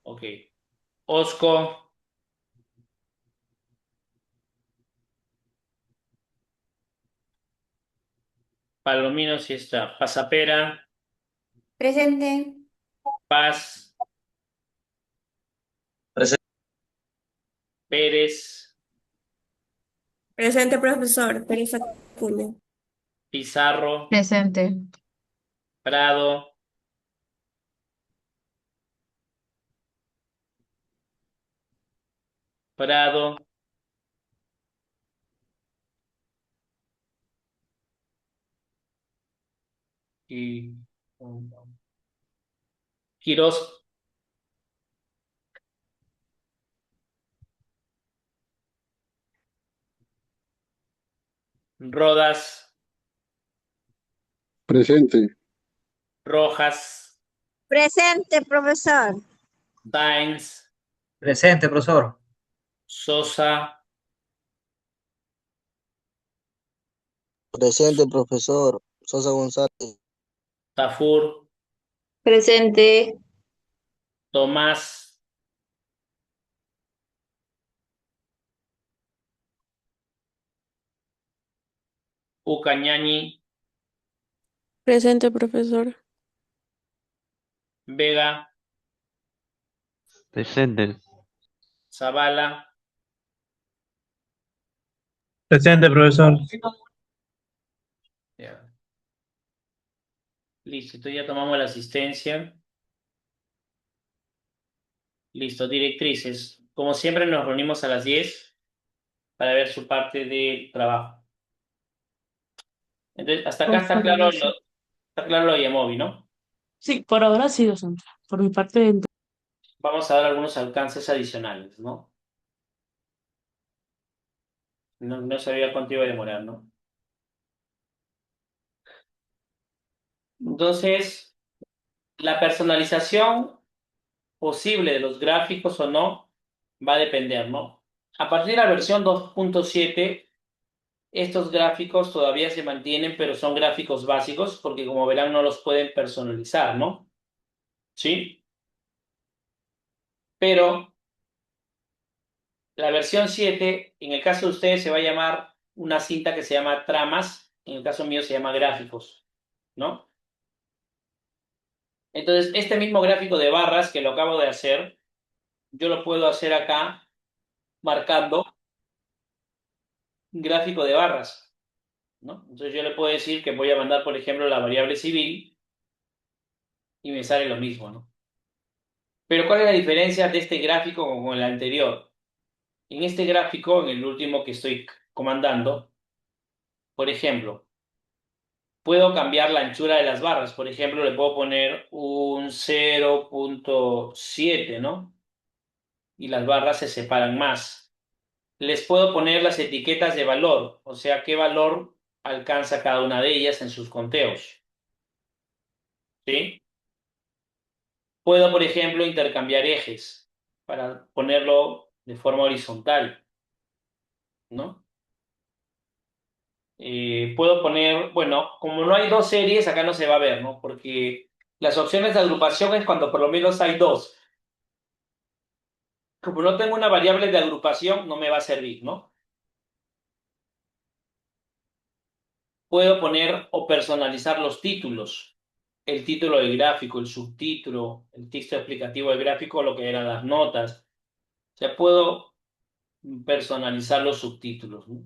ok, Osco, Palomino, si está, Pasapera, Presente. Paz, Pérez, Presente, profesor. Pérez Acuña. Pizarro, Presente. Prado, Prado, y Quirós, Rodas, Presente. Rojas, Presente, profesor. Sainz, Presente, profesor. Sosa, Presente, profesor. Sosa González. Tafur, Presente. Tomás, Ucañani, Presente, profesor. Vega, Presente. Zavala. Presente, profesor. Ya. Listo, entonces ya tomamos la asistencia. Listo, directrices. Como siempre nos reunimos a las 10 para ver su parte de trabajo. Entonces, hasta acá Por favor, sí. está claro lo de Yamovi, ¿no? Sí, por ahora sí, docente. Por mi parte, Vamos a dar algunos alcances adicionales, ¿no? No sabía cuánto iba a demorar, ¿no? Entonces, la personalización posible de los gráficos o no va a depender, ¿no? A partir de la versión 2.7, estos gráficos todavía se mantienen, pero son gráficos básicos porque como verán no los pueden personalizar, ¿no? ¿Sí? Pero la versión 7, en el caso de ustedes se va a llamar una cinta que se llama tramas, en el caso mío se llama gráficos, ¿no? Entonces, este mismo gráfico de barras que lo acabo de hacer, yo lo puedo hacer acá marcando gráfico de barras, ¿no? Entonces yo le puedo decir que voy a mandar, por ejemplo, la variable civil y me sale lo mismo, ¿no? Pero ¿cuál es la diferencia de este gráfico con el anterior? En este gráfico, en el último que estoy comandando, por ejemplo, puedo cambiar la anchura de las barras. Por ejemplo, le puedo poner un 0.7, ¿no? Y las barras se separan más. Les puedo poner las etiquetas de valor, o sea, qué valor alcanza cada una de ellas en sus conteos. ¿Sí? Puedo, por ejemplo, intercambiar ejes para ponerlo de forma horizontal, ¿no? Puedo poner, bueno, como no hay dos series, acá no se va a ver, ¿no? Porque las opciones de agrupación es cuando por lo menos hay dos. Como no tengo una variable de agrupación, no me va a servir, ¿no? Puedo poner o personalizar los títulos. El título del gráfico, el subtítulo, el texto explicativo del gráfico, lo que eran las notas. O sea, puedo personalizar los subtítulos, ¿no?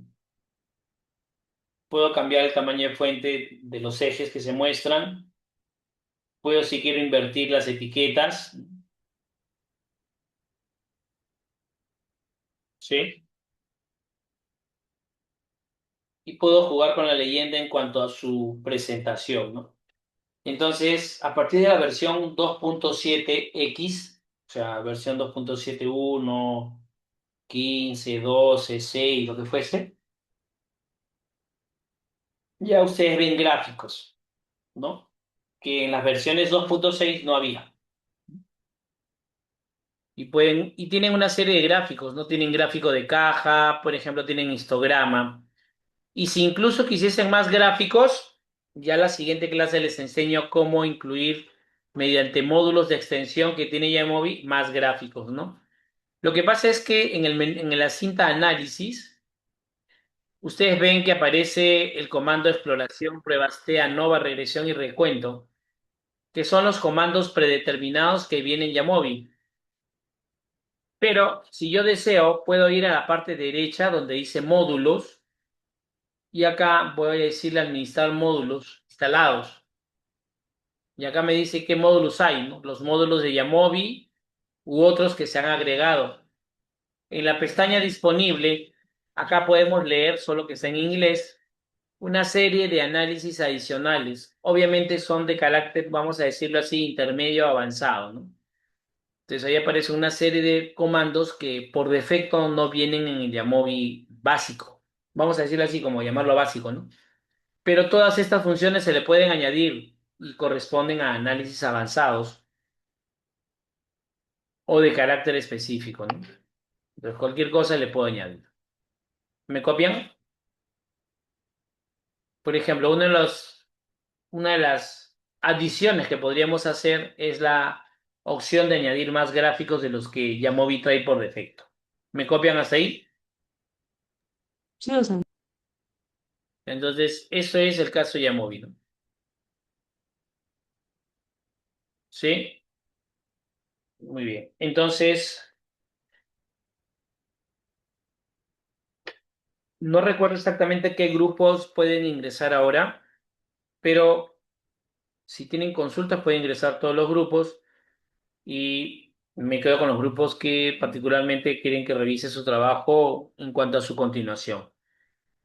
Puedo cambiar el tamaño de fuente de los ejes que se muestran. Puedo, si quiero, invertir las etiquetas. ¿Sí? Y puedo jugar con la leyenda en cuanto a su presentación, ¿no? Entonces, a partir de la versión 2.7X, o sea, versión 2.71, 15, 12, 6, lo que fuese, ya ustedes ven gráficos, ¿no? Que en las versiones 2.6 no había. Y tienen una serie de gráficos, ¿no? Tienen gráfico de caja, por ejemplo, tienen histograma. Y si incluso quisiesen más gráficos, ya la siguiente clase les enseño cómo incluir mediante módulos de extensión que tiene Yamovi más gráficos, ¿no? Lo que pasa es que en la cinta análisis, ustedes ven que aparece el comando exploración, pruebas TEA, ANOVA, regresión y recuento, que son los comandos predeterminados que vienen en Yamovi. Pero si yo deseo, puedo ir a la parte derecha donde dice módulos y acá voy a decirle administrar módulos instalados. Y acá me dice qué módulos hay, ¿no? Los módulos de Yamovi u otros que se han agregado. En la pestaña disponible, acá podemos leer, solo que está en inglés, una serie de análisis adicionales. Obviamente son de carácter, vamos a decirlo así, intermedio avanzado, ¿no? Entonces ahí aparece una serie de comandos que por defecto no vienen en el Yamovi básico. Vamos a decirlo así, como llamarlo básico, ¿no? Pero todas estas funciones se le pueden añadir y corresponden a análisis avanzados o de carácter específico, ¿no? Entonces, cualquier cosa le puedo añadir. ¿Me copian? Por ejemplo, una de las adiciones que podríamos hacer es la opción de añadir más gráficos de los que ya Movi trae por defecto. ¿Me copian hasta ahí? Sí, docente. Entonces, eso es el caso ya Movi, ¿no? ¿Sí? Muy bien. Entonces, no recuerdo exactamente qué grupos pueden ingresar ahora, pero si tienen consultas pueden ingresar todos los grupos y me quedo con los grupos que particularmente quieren que revise su trabajo en cuanto a su continuación.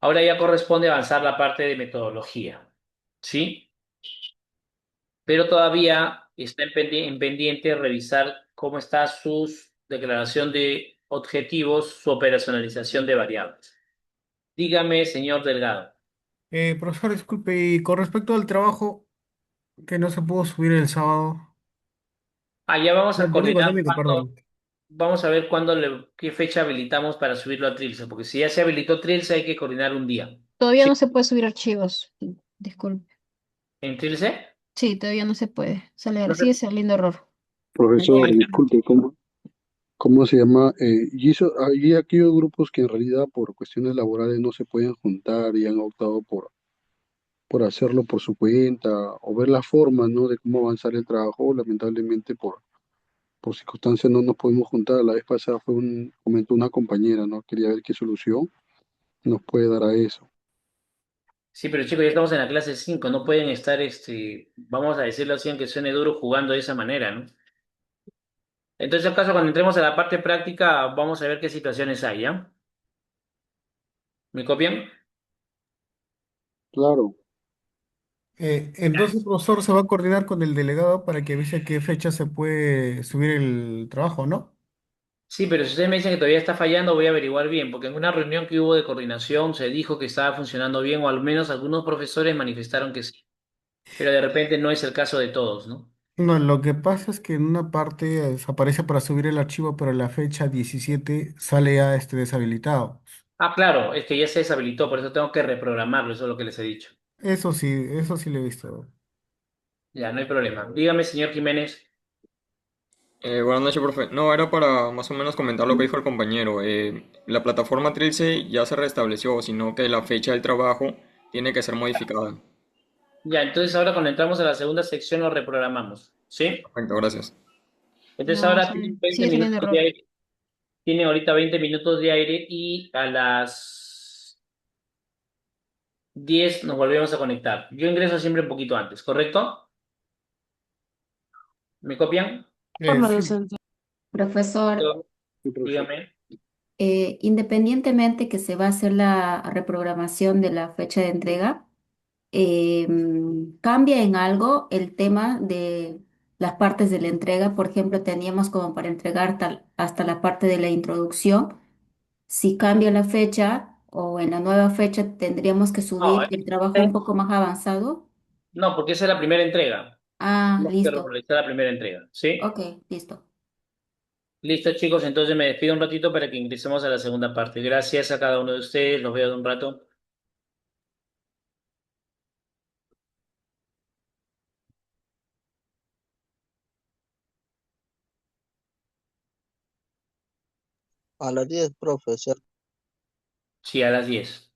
Ahora ya corresponde avanzar la parte de metodología, ¿sí? Pero todavía está en pendiente revisar cómo está su declaración de objetivos, su operacionalización de variables. Dígame, señor Delgado. Profesor, disculpe, y con respecto al trabajo que no se pudo subir el sábado, Ya vamos a el domingo, coordinar domingo, cuándo, perdón. vamos a ver qué fecha habilitamos para subirlo a Trilce, porque si ya se habilitó Trilce hay que coordinar un día. Todavía ¿Sí? no se puede subir archivos. Disculpe. ¿En Trilce? Sí, todavía no se puede. No Sigue se... saliendo error. Profesor, disculpe, ¿cómo se llama? Hay aquellos grupos que en realidad por cuestiones laborales no se pueden juntar y han optado por hacerlo por su cuenta o ver la forma, ¿no? De cómo avanzar el trabajo. Lamentablemente por circunstancias no nos pudimos juntar. La vez pasada comentó una compañera, ¿no? Quería ver qué solución nos puede dar a eso. Sí, pero chicos, ya estamos en la clase 5, no pueden estar, vamos a decirlo así, aunque suene duro, jugando de esa manera, ¿no? Entonces, en caso, cuando entremos a la parte práctica, vamos a ver qué situaciones hay, ¿ya? ¿Me copian? Claro. Entonces el profesor se va a coordinar con el delegado para que avise qué fecha se puede subir el trabajo, ¿no? Sí, pero si ustedes me dicen que todavía está fallando, voy a averiguar bien, porque en una reunión que hubo de coordinación se dijo que estaba funcionando bien, o al menos algunos profesores manifestaron que sí, pero de repente no es el caso de todos, ¿no? No, lo que pasa es que en una parte aparece para subir el archivo, pero la fecha 17 sale ya deshabilitado. Claro, es que ya se deshabilitó, por eso tengo que reprogramarlo, eso es lo que les he dicho. Eso sí lo he visto. Ya, no hay problema. Dígame, señor Jiménez. Buenas noches, profe. No, era para más o menos comentar lo que dijo el compañero. La plataforma Trilce ya se restableció, sino que la fecha del trabajo tiene que ser modificada. Ya, entonces ahora cuando entramos a la segunda sección lo reprogramamos, ¿sí? Perfecto, gracias. Entonces No, ahora tienen 20 sigue saliendo minutos de error. aire. Tienen ahorita 20 minutos de aire y a las 10 nos volvemos a conectar. Yo ingreso siempre un poquito antes, ¿correcto? ¿Me copian? Forma Sí. docente. Profesor, Dígame. independientemente que se va a hacer la reprogramación de la fecha de entrega, cambia en algo el tema de las partes de la entrega. Por ejemplo, teníamos como para entregar hasta la parte de la introducción. Si cambia la fecha o en la nueva fecha tendríamos que No, subir el trabajo un poco más avanzado. no, porque esa es la primera entrega. Tenemos que Listo. realizar la primera entrega, ¿sí? Ok, listo. Listo, chicos, entonces me despido un ratito para que ingresemos a la segunda parte. Gracias a cada uno de ustedes, los veo de un rato. A las 10, profesor. Sí, a las 10.